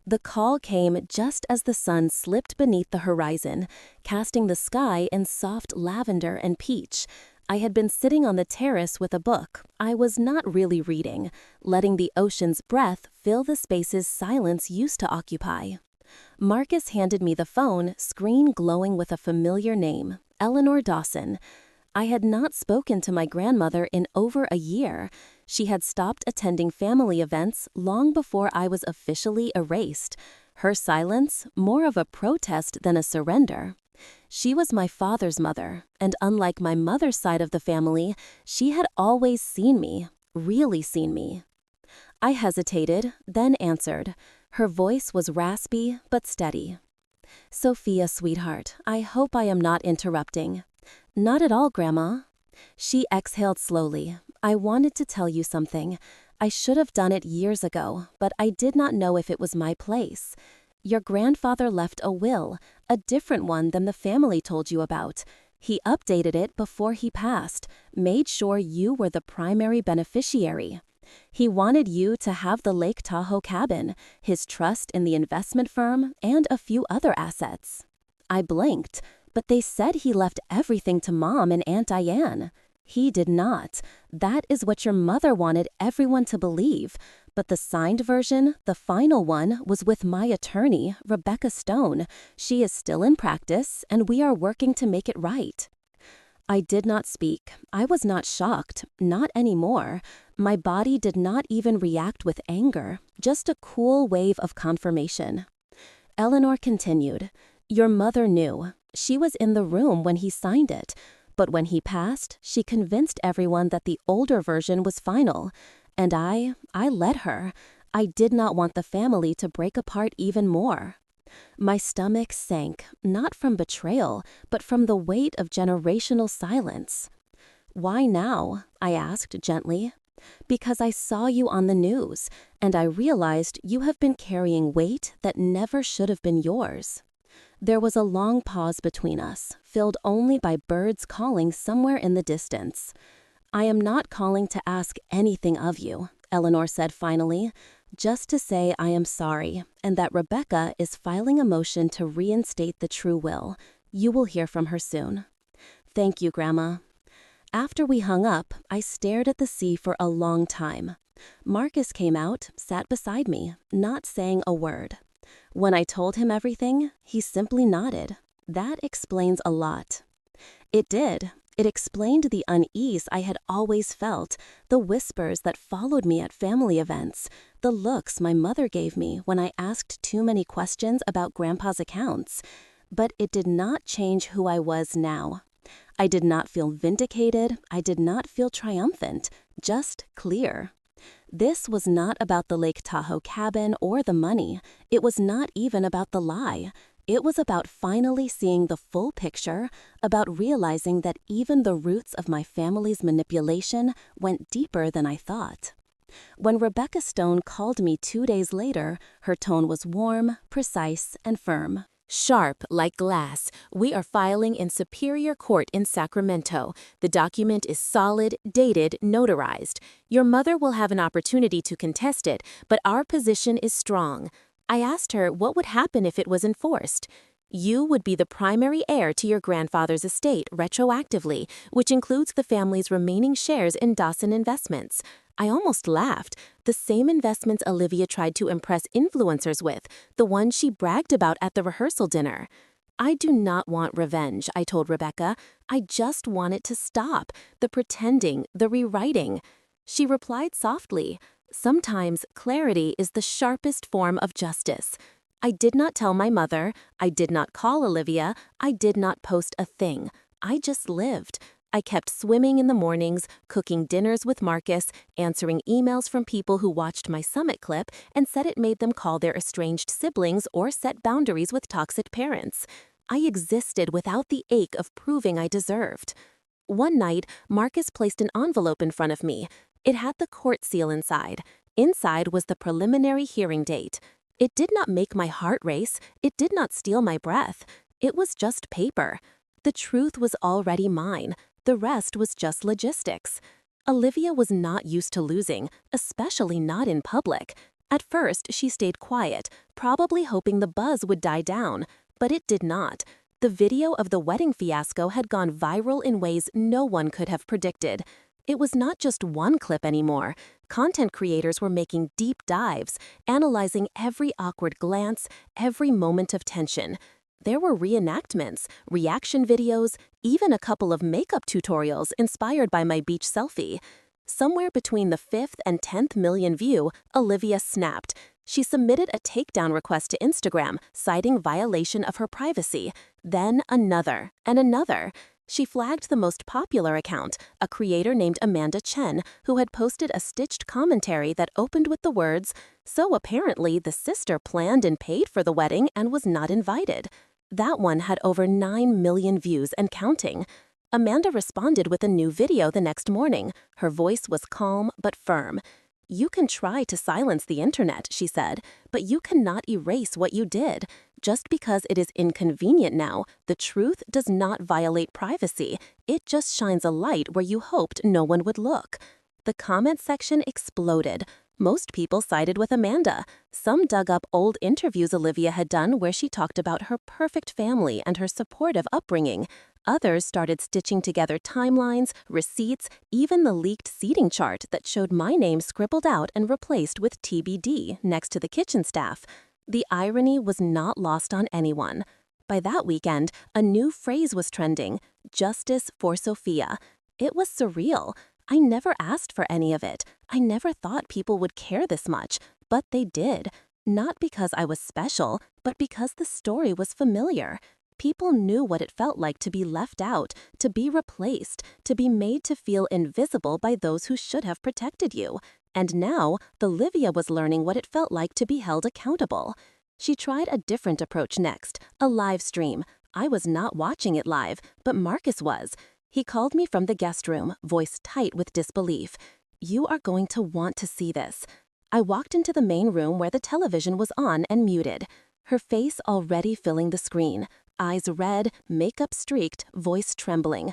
The call came just as the sun slipped beneath the horizon, casting the sky in soft lavender and peach. I had been sitting on the terrace with a book. I was not really reading, letting the ocean's breath fill the spaces silence used to occupy. Marcus handed me the phone, screen glowing with a familiar name, Eleanor Dawson. I had not spoken to my grandmother in over a year. She had stopped attending family events long before I was officially erased. Her silence, more of a protest than a surrender. She was my father's mother, and unlike my mother's side of the family, she had always seen me, really seen me. I hesitated, then answered. Her voice was raspy but steady. "Sophia, sweetheart, I hope I am not interrupting." "Not at all, Grandma." She exhaled slowly. "I wanted to tell you something. I should have done it years ago, but I did not know if it was my place. Your grandfather left a will, a different one than the family told you about. He updated it before he passed, made sure you were the primary beneficiary. He wanted you to have the Lake Tahoe cabin, his trust in the investment firm, and a few other assets." I blinked. "But they said he left everything to Mom and Aunt Diane." "He did not. That is what your mother wanted everyone to believe. But the signed version, the final one, was with my attorney, Rebecca Stone. She is still in practice, and we are working to make it right." I did not speak. I was not shocked, not anymore. My body did not even react with anger, just a cool wave of confirmation. Eleanor continued. "Your mother knew. She was in the room when he signed it. But when he passed, she convinced everyone that the older version was final. And I let her. I did not want the family to break apart even more." My stomach sank, not from betrayal, but from the weight of generational silence. "Why now?" I asked gently. "Because I saw you on the news, and I realized you have been carrying weight that never should have been yours." There was a long pause between us, filled only by birds calling somewhere in the distance. "I am not calling to ask anything of you," Eleanor said finally, "just to say I am sorry, and that Rebecca is filing a motion to reinstate the true will. You will hear from her soon." "Thank you, Grandma." After we hung up, I stared at the sea for a long time. Marcus came out, sat beside me, not saying a word. When I told him everything, he simply nodded. That explains a lot. It did. It explained the unease I had always felt, the whispers that followed me at family events, the looks my mother gave me when I asked too many questions about Grandpa's accounts. But it did not change who I was now. I did not feel vindicated. I did not feel triumphant, just clear. This was not about the Lake Tahoe cabin or the money. It was not even about the lie. It was about finally seeing the full picture, about realizing that even the roots of my family's manipulation went deeper than I thought. When Rebecca Stone called me 2 days later, her tone was warm, precise, and firm. Sharp like glass, we are filing in Superior Court in Sacramento. The document is solid, dated, notarized. Your mother will have an opportunity to contest it, but our position is strong. I asked her what would happen if it was enforced. You would be the primary heir to your grandfather's estate retroactively, which includes the family's remaining shares in Dawson Investments. I almost laughed. The same investments Olivia tried to impress influencers with, the ones she bragged about at the rehearsal dinner. I do not want revenge, I told Rebecca. I just want it to stop. The pretending, the rewriting. She replied softly, "Sometimes clarity is the sharpest form of justice." I did not tell my mother. I did not call Olivia. I did not post a thing. I just lived. I kept swimming in the mornings, cooking dinners with Marcus, answering emails from people who watched my summit clip and said it made them call their estranged siblings or set boundaries with toxic parents. I existed without the ache of proving I deserved. One night, Marcus placed an envelope in front of me. It had the court seal inside. Inside was the preliminary hearing date. It did not make my heart race. It did not steal my breath. It was just paper. The truth was already mine. The rest was just logistics. Olivia was not used to losing, especially not in public. At first, she stayed quiet, probably hoping the buzz would die down, but it did not. The video of the wedding fiasco had gone viral in ways no one could have predicted. It was not just one clip anymore. Content creators were making deep dives, analyzing every awkward glance, every moment of tension. There were reenactments, reaction videos, even a couple of makeup tutorials inspired by my beach selfie. Somewhere between the 5th and 10th million view, Olivia snapped. She submitted a takedown request to Instagram, citing violation of her privacy. Then another, and another. She flagged the most popular account, a creator named Amanda Chen, who had posted a stitched commentary that opened with the words, "So apparently the sister planned and paid for the wedding and was not invited." That one had over 9 million views and counting. Amanda responded with a new video the next morning. Her voice was calm but firm. "You can try to silence the internet," she said, "but you cannot erase what you did. Just because it is inconvenient now, the truth does not violate privacy. It just shines a light where you hoped no one would look." The comment section exploded. Most people sided with Amanda. Some dug up old interviews Olivia had done where she talked about her perfect family and her supportive upbringing. Others started stitching together timelines, receipts, even the leaked seating chart that showed my name scribbled out and replaced with TBD next to the kitchen staff. The irony was not lost on anyone. By that weekend, a new phrase was trending: "Justice for Sophia." It was surreal. I never asked for any of it. I never thought people would care this much, but they did. Not because I was special, but because the story was familiar. People knew what it felt like to be left out, to be replaced, to be made to feel invisible by those who should have protected you. And now, Olivia was learning what it felt like to be held accountable. She tried a different approach next, a live stream. I was not watching it live, but Marcus was. He called me from the guest room, voice tight with disbelief. "You are going to want to see this." I walked into the main room where the television was on and muted. Her face already filling the screen. Eyes red, makeup streaked, voice trembling.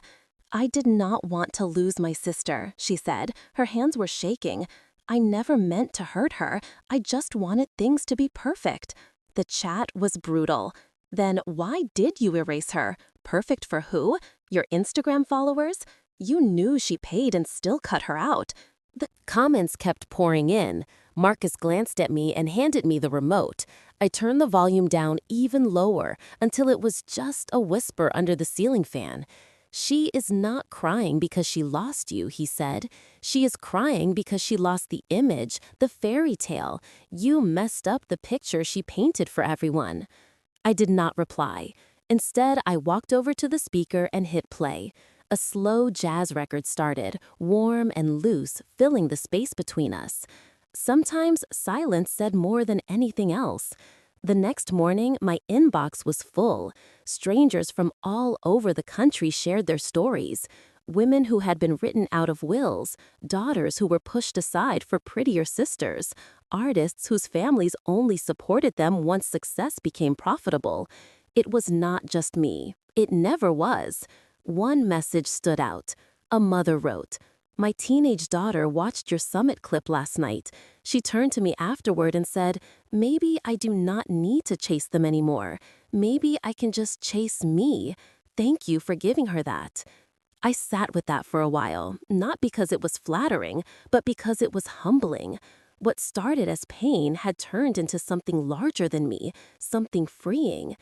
"I did not want to lose my sister," she said. Her hands were shaking. "I never meant to hurt her. I just wanted things to be perfect." The chat was brutal. "Then why did you erase her? Perfect for who? Your Instagram followers? You knew she paid and still cut her out." The comments kept pouring in. Marcus glanced at me and handed me the remote. I turned the volume down even lower until it was just a whisper under the ceiling fan. "She is not crying because she lost you," he said. "She is crying because she lost the image, the fairy tale. You messed up the picture she painted for everyone." I did not reply. Instead, I walked over to the speaker and hit play. A slow jazz record started, warm and loose, filling the space between us. Sometimes silence said more than anything else. The next morning, my inbox was full. Strangers from all over the country shared their stories. Women who had been written out of wills, daughters who were pushed aside for prettier sisters, artists whose families only supported them once success became profitable. It was not just me. It never was. One message stood out. A mother wrote, "My teenage daughter watched your summit clip last night. She turned to me afterward and said, 'Maybe I do not need to chase them anymore. Maybe I can just chase me. Thank you for giving her that.'" I sat with that for a while, not because it was flattering, but because it was humbling. What started as pain had turned into something larger than me, something freeing.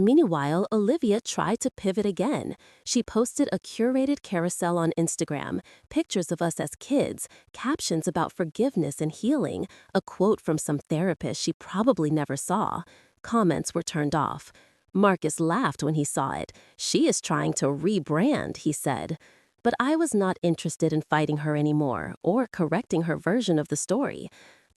Meanwhile, Olivia tried to pivot again. She posted a curated carousel on Instagram, pictures of us as kids, captions about forgiveness and healing, a quote from some therapist she probably never saw. Comments were turned off. Marcus laughed when he saw it. "She is trying to rebrand," he said. But I was not interested in fighting her anymore or correcting her version of the story.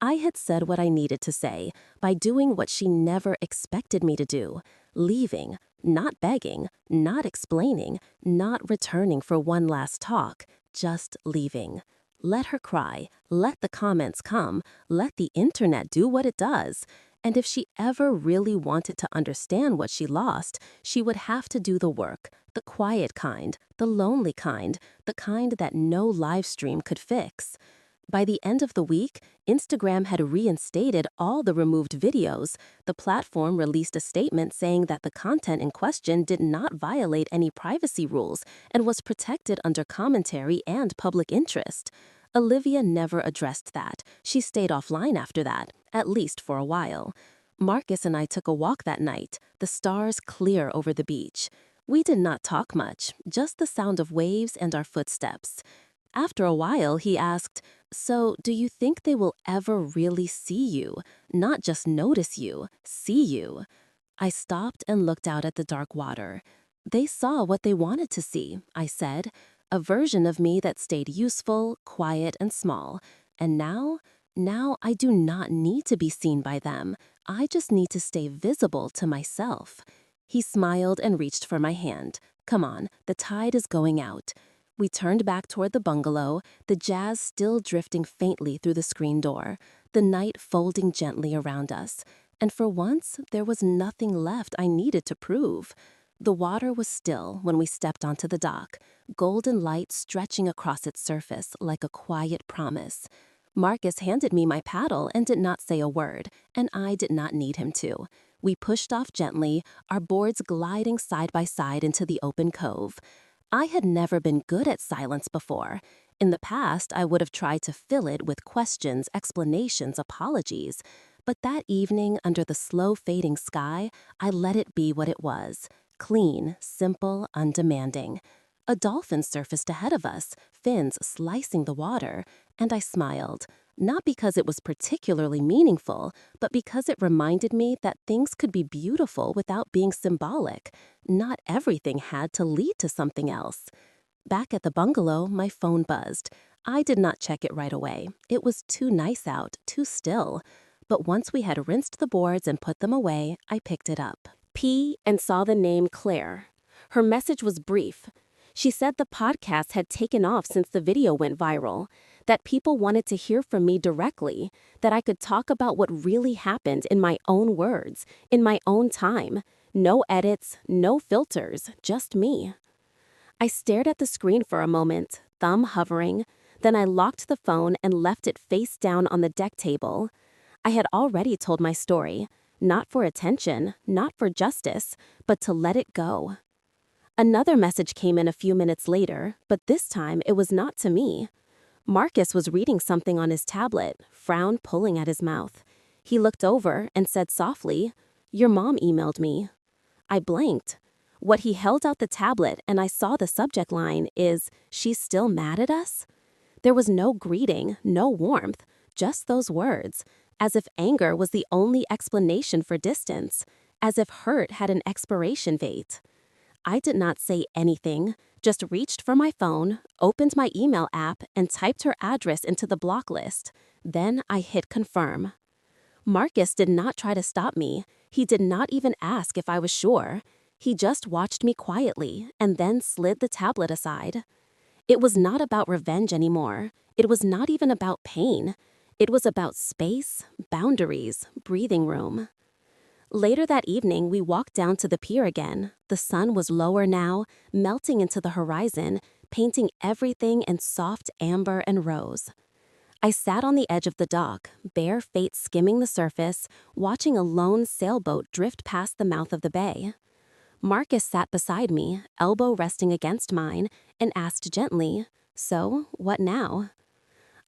I had said what I needed to say by doing what she never expected me to do, leaving, not begging, not explaining, not returning for one last talk, just leaving. Let her cry, let the comments come, let the internet do what it does. And if she ever really wanted to understand what she lost, she would have to do the work, the quiet kind, the lonely kind, the kind that no live stream could fix. By the end of the week, Instagram had reinstated all the removed videos. The platform released a statement saying that the content in question did not violate any privacy rules and was protected under commentary and public interest. Olivia never addressed that. She stayed offline after that, at least for a while. Marcus and I took a walk that night, the stars clear over the beach. We did not talk much, just the sound of waves and our footsteps. After a while, he asked, "So, do you think they will ever really see you? Not just notice you, see you?" I stopped and looked out at the dark water. "They saw what they wanted to see," I said. "A version of me that stayed useful, quiet, and small. And now I do not need to be seen by them. I just need to stay visible to myself." He smiled and reached for my hand. "Come on, the tide is going out." We turned back toward the bungalow, the jazz still drifting faintly through the screen door, the night folding gently around us. And for once, there was nothing left I needed to prove. The water was still when we stepped onto the dock, golden light stretching across its surface like a quiet promise. Marcus handed me my paddle and did not say a word, and I did not need him to. We pushed off gently, our boards gliding side by side into the open cove. I had never been good at silence before. In the past, I would have tried to fill it with questions, explanations, apologies. But that evening, under the slow fading sky, I let it be what it was. Clean, simple, undemanding. A dolphin surfaced ahead of us, fins slicing the water, and I smiled. Not because it was particularly meaningful, but because it reminded me that things could be beautiful without being symbolic. Not everything had to lead to something else. Back at the bungalow, my phone buzzed. I did not check it right away. It was too nice out, too still. But once we had rinsed the boards and put them away, I picked it up. And saw the name Claire. Her message was brief. She said the podcast had taken off since the video went viral, that people wanted to hear from me directly, that I could talk about what really happened in my own words, in my own time. No edits, no filters, just me. I stared at the screen for a moment, thumb hovering. Then I locked the phone and left it face down on the deck table. I had already told my story, not for attention, not for justice, but to let it go. Another message came in a few minutes later, but this time it was not to me. Marcus was reading something on his tablet, frown pulling at his mouth. He looked over and said softly, "Your mom emailed me." I blanked. What he held out the tablet and I saw the subject line is, "She's still mad at us?" There was no greeting, no warmth, just those words, as if anger was the only explanation for distance, as if hurt had an expiration date. I did not say anything, just reached for my phone, opened my email app, and typed her address into the block list. Then I hit confirm. Marcus did not try to stop me. He did not even ask if I was sure. He just watched me quietly and then slid the tablet aside. It was not about revenge anymore. It was not even about pain. It was about space, boundaries, breathing room. Later that evening, we walked down to the pier again. The sun was lower now, melting into the horizon, painting everything in soft amber and rose. I sat on the edge of the dock, bare feet skimming the surface, watching a lone sailboat drift past the mouth of the bay. Marcus sat beside me, elbow resting against mine, and asked gently, "So, what now?"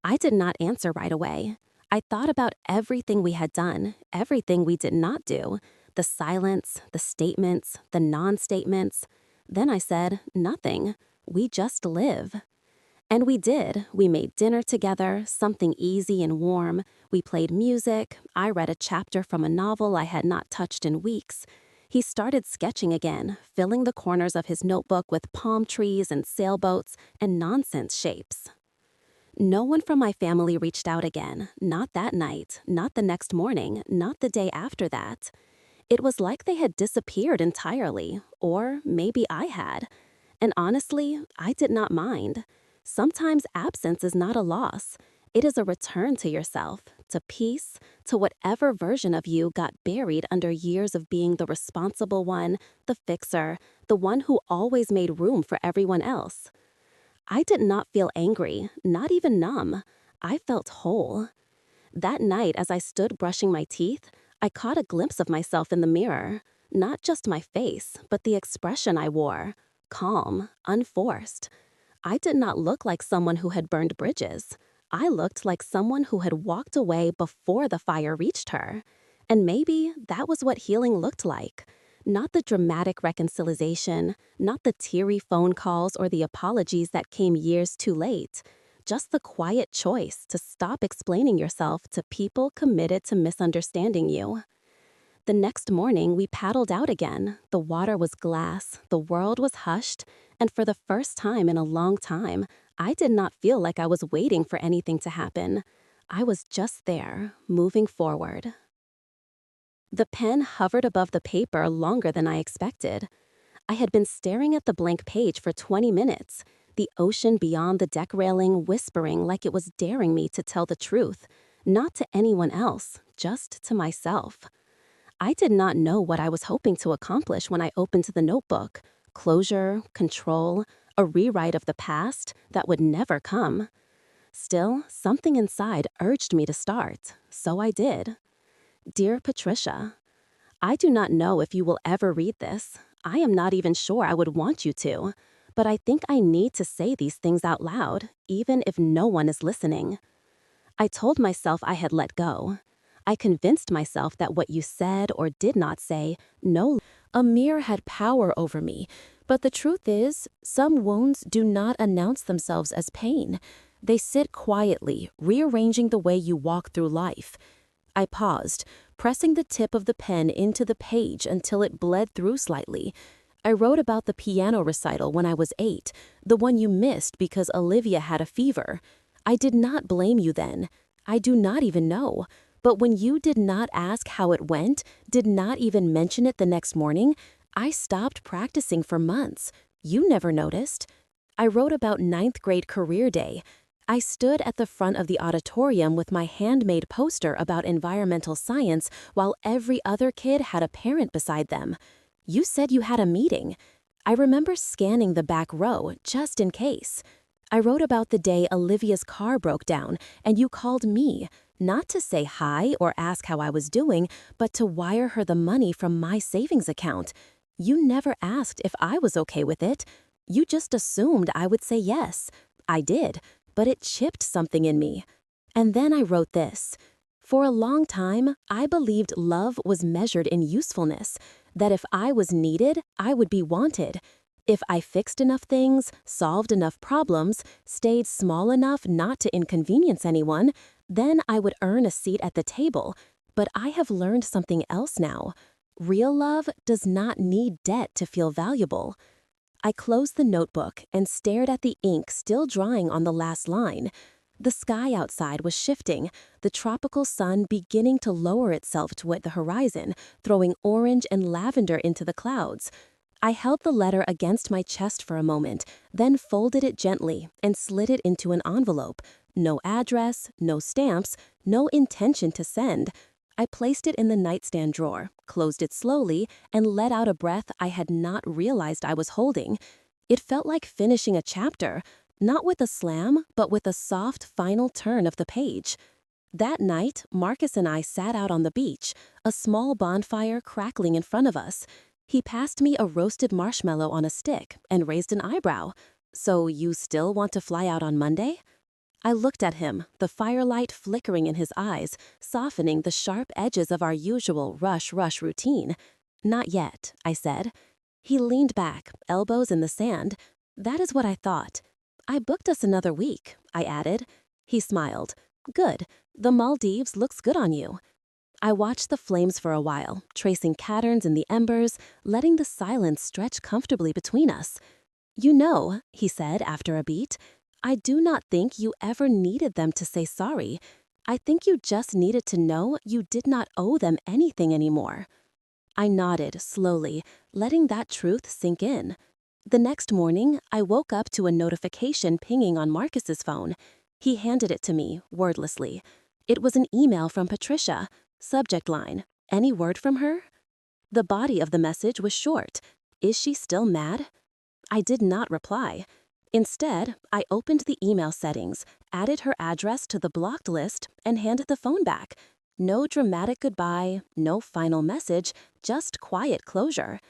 I did not answer right away. I thought about everything we had done, everything we did not do, the silence, the statements, the non-statements. Then I said, nothing. We just live. And we did. We made dinner together, something easy and warm. We played music. I read a chapter from a novel I had not touched in weeks. He started sketching again, filling the corners of his notebook with palm trees and sailboats and nonsense shapes. No one from my family reached out again, not that night, not the next morning, not the day after that. It was like they had disappeared entirely, or maybe I had. And honestly, I did not mind. Sometimes absence is not a loss. It is a return to yourself, to peace, to whatever version of you got buried under years of being the responsible one, the fixer, the one who always made room for everyone else. I did not feel angry, not even numb. I felt whole. That night, as I stood brushing my teeth, I caught a glimpse of myself in the mirror. Not just my face, but the expression I wore. Calm, unforced. I did not look like someone who had burned bridges. I looked like someone who had walked away before the fire reached her. And maybe that was what healing looked like. Not the dramatic reconciliation, not the teary phone calls or the apologies that came years too late. Just the quiet choice to stop explaining yourself to people committed to misunderstanding you. The next morning, we paddled out again. The water was glass, the world was hushed, and for the first time in a long time, I did not feel like I was waiting for anything to happen. I was just there, moving forward. The pen hovered above the paper longer than I expected. I had been staring at the blank page for 20 minutes, the ocean beyond the deck railing whispering like it was daring me to tell the truth, not to anyone else, just to myself. I did not know what I was hoping to accomplish when I opened the notebook. Closure, control, a rewrite of the past that would never come. Still, something inside urged me to start, so I did. Dear Patricia, I do not know if you will ever read this. I am not even sure I would want you to, but I think I need to say these things out loud, even if no one is listening. I told myself I had let go. I convinced myself that what you said or did not say, no. Amir had power over me, but the truth is, some wounds do not announce themselves as pain. They sit quietly, rearranging the way you walk through life. I paused, pressing the tip of the pen into the page until it bled through slightly. I wrote about the piano recital when I was 8, the one you missed because Olivia had a fever. I did not blame you then. I do not even know. But when you did not ask how it went, did not even mention it the next morning, I stopped practicing for months. You never noticed. I wrote about 9th grade career day. I stood at the front of the auditorium with my handmade poster about environmental science while every other kid had a parent beside them. You said you had a meeting. I remember scanning the back row just in case. I wrote about the day Olivia's car broke down and you called me, not to say hi or ask how I was doing, but to wire her the money from my savings account. You never asked if I was okay with it. You just assumed I would say yes. I did. But it chipped something in me. And then I wrote this. For a long time, I believed love was measured in usefulness, that if I was needed, I would be wanted. If I fixed enough things, solved enough problems, stayed small enough not to inconvenience anyone, then I would earn a seat at the table. But I have learned something else now. Real love does not need debt to feel valuable. I closed the notebook and stared at the ink still drying on the last line. The sky outside was shifting, the tropical sun beginning to lower itself toward the horizon, throwing orange and lavender into the clouds. I held the letter against my chest for a moment, then folded it gently and slid it into an envelope. No address, no stamps, no intention to send. I placed it in the nightstand drawer, closed it slowly, and let out a breath I had not realized I was holding. It felt like finishing a chapter, not with a slam, but with a soft final turn of the page. That night, Marcus and I sat out on the beach, a small bonfire crackling in front of us. He passed me a roasted marshmallow on a stick and raised an eyebrow. So you still want to fly out on Monday? I looked at him, the firelight flickering in his eyes, softening the sharp edges of our usual rush routine. Not yet, I said. He leaned back, elbows in the sand. That is what I thought. I booked us another week, I added. He smiled. Good. The Maldives looks good on you. I watched the flames for a while, tracing patterns in the embers, letting the silence stretch comfortably between us. "You know," he said after a beat, "I do not think you ever needed them to say sorry. I think you just needed to know you did not owe them anything anymore." I nodded slowly, letting that truth sink in. The next morning, I woke up to a notification pinging on Marcus's phone. He handed it to me, wordlessly. It was an email from Patricia. Subject line, "Any word from her?" The body of the message was short. "Is she still mad?" I did not reply. Instead, I opened the email settings, added her address to the blocked list, and handed the phone back. No dramatic goodbye, no final message, just quiet closure.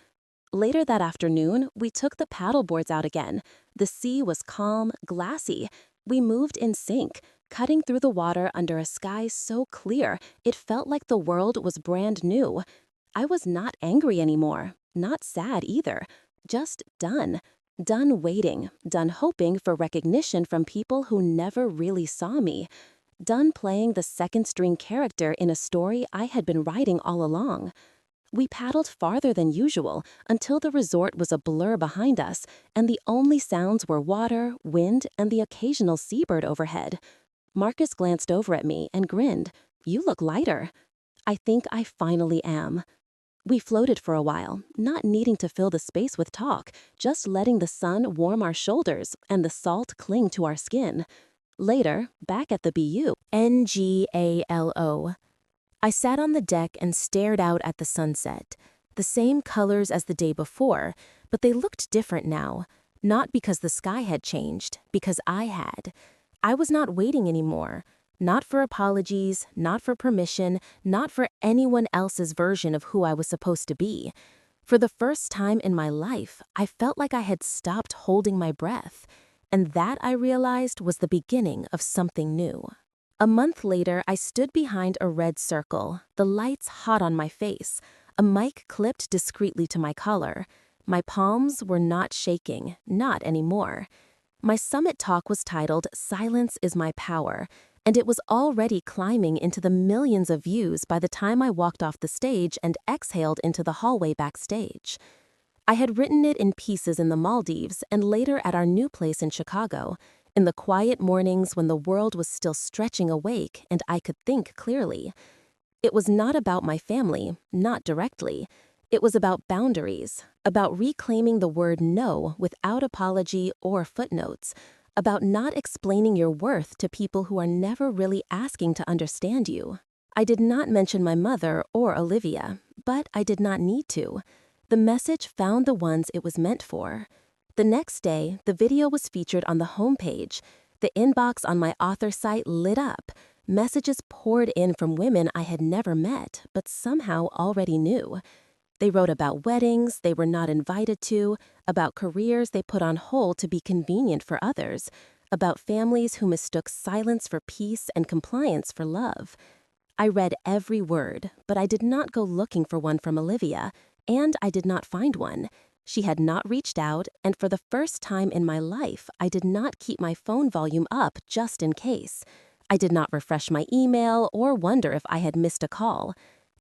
Later that afternoon, we took the paddleboards out again. The sea was calm, glassy. We moved in sync, cutting through the water under a sky so clear it felt like the world was brand new. I was not angry anymore, not sad either, just done. Done waiting, done hoping for recognition from people who never really saw me. Done playing the second-string character in a story I had been writing all along. We paddled farther than usual until the resort was a blur behind us, and the only sounds were water, wind, and the occasional seabird overhead. Marcus glanced over at me and grinned. "You look lighter." "I think I finally am." We floated for a while, not needing to fill the space with talk, just letting the sun warm our shoulders and the salt cling to our skin. Later, back at the BU. NGALO. I sat on the deck and stared out at the sunset. The same colors as the day before, but they looked different now. Not because the sky had changed, because I had. I was not waiting anymore. Not for apologies, not for permission, not for anyone else's version of who I was supposed to be. For the first time in my life, I felt like I had stopped holding my breath. And that, I realized, was the beginning of something new. A month later, I stood behind a red circle, the lights hot on my face, a mic clipped discreetly to my collar. My palms were not shaking, not anymore. My summit talk was titled "Silence is My Power," and it was already climbing into the millions of views by the time I walked off the stage and exhaled into the hallway backstage. I had written it in pieces in the Maldives and later at our new place in Chicago, in the quiet mornings when the world was still stretching awake and I could think clearly. It was not about my family, not directly. It was about boundaries, about reclaiming the word no without apology or footnotes, about not explaining your worth to people who are never really asking to understand you. I did not mention my mother or Olivia, but I did not need to. The message found the ones it was meant for. The next day, the video was featured on the homepage. The inbox on my author site lit up. Messages poured in from women I had never met, but somehow already knew. They wrote about weddings they were not invited to, about careers they put on hold to be convenient for others, about families who mistook silence for peace and compliance for love. I read every word, but I did not go looking for one from Olivia, and I did not find one. She had not reached out, and for the first time in my life, I did not keep my phone volume up just in case. I did not refresh my email or wonder if I had missed a call.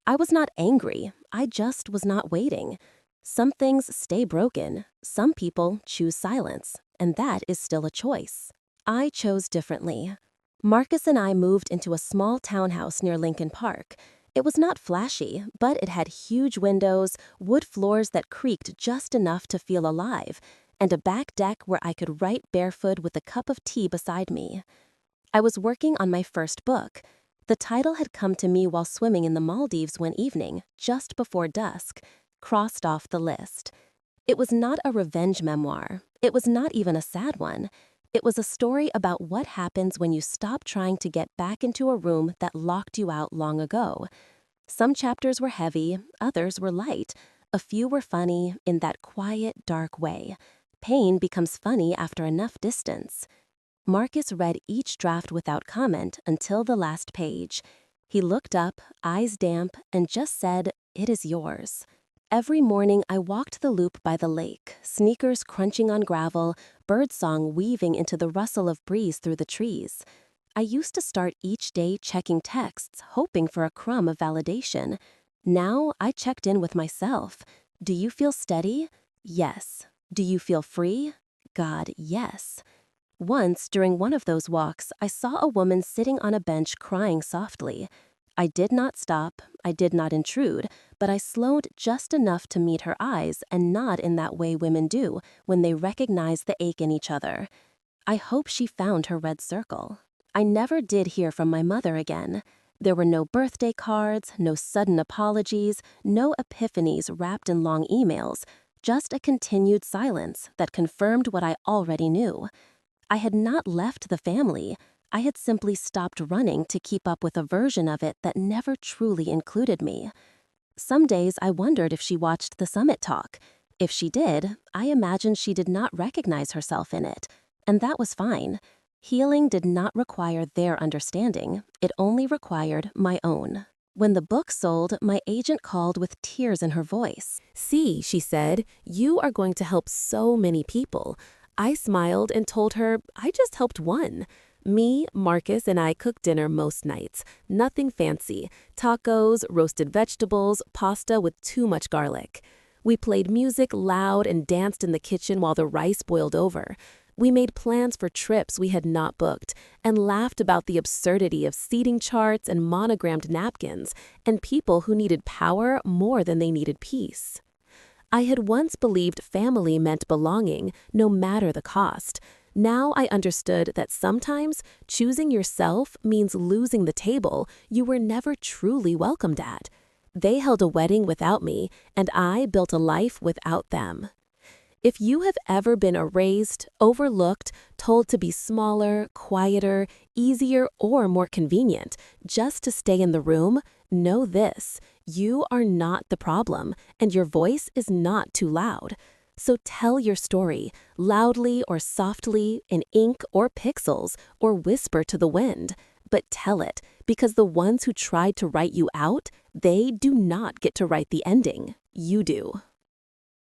I was not angry, I just was not waiting. Some things stay broken, some people choose silence, and that is still a choice. I chose differently. Marcus and I moved into a small townhouse near Lincoln Park. It was not flashy, but it had huge windows, wood floors that creaked just enough to feel alive, and a back deck where I could write barefoot with a cup of tea beside me. I was working on my first book. The title had come to me while swimming in the Maldives one evening, just before dusk, crossed off the list. It was not a revenge memoir. It was not even a sad one. It was a story about what happens when you stop trying to get back into a room that locked you out long ago. Some chapters were heavy, others were light. A few were funny in that quiet, dark way. Pain becomes funny after enough distance. Marcus read each draft without comment until the last page. He looked up, eyes damp, and just said, "It is yours." Every morning I walked the loop by the lake, sneakers crunching on gravel, birdsong weaving into the rustle of breeze through the trees. I used to start each day checking texts, hoping for a crumb of validation. Now I checked in with myself. Do you feel steady? Yes. Do you feel free? God, yes. Once, during one of those walks, I saw a woman sitting on a bench crying softly. I did not stop, I did not intrude, but I slowed just enough to meet her eyes and nod in that way women do when they recognize the ache in each other. I hope she found her red circle. I never did hear from my mother again. There were no birthday cards, no sudden apologies, no epiphanies wrapped in long emails, just a continued silence that confirmed what I already knew. I had not left the family. I had simply stopped running to keep up with a version of it that never truly included me. Some days I wondered if she watched the summit talk. If she did, I imagined she did not recognize herself in it. And that was fine. Healing did not require their understanding. It only required my own. When the book sold, my agent called with tears in her voice. "See," she said, "you are going to help so many people." I smiled and told her I just helped one. Me, Marcus, and I cook dinner most nights. Nothing fancy. Tacos, roasted vegetables, pasta with too much garlic. We played music loud and danced in the kitchen while the rice boiled over. We made plans for trips we had not booked and laughed about the absurdity of seating charts and monogrammed napkins and people who needed power more than they needed peace. I had once believed family meant belonging, no matter the cost. Now I understood that sometimes choosing yourself means losing the table you were never truly welcomed at. They held a wedding without me, and I built a life without them. If you have ever been erased, overlooked, told to be smaller, quieter, easier, or more convenient just to stay in the room, know this: you are not the problem, and your voice is not too loud. So tell your story, loudly or softly, in ink or pixels, or whisper to the wind. But tell it, because the ones who tried to write you out, they do not get to write the ending. You do.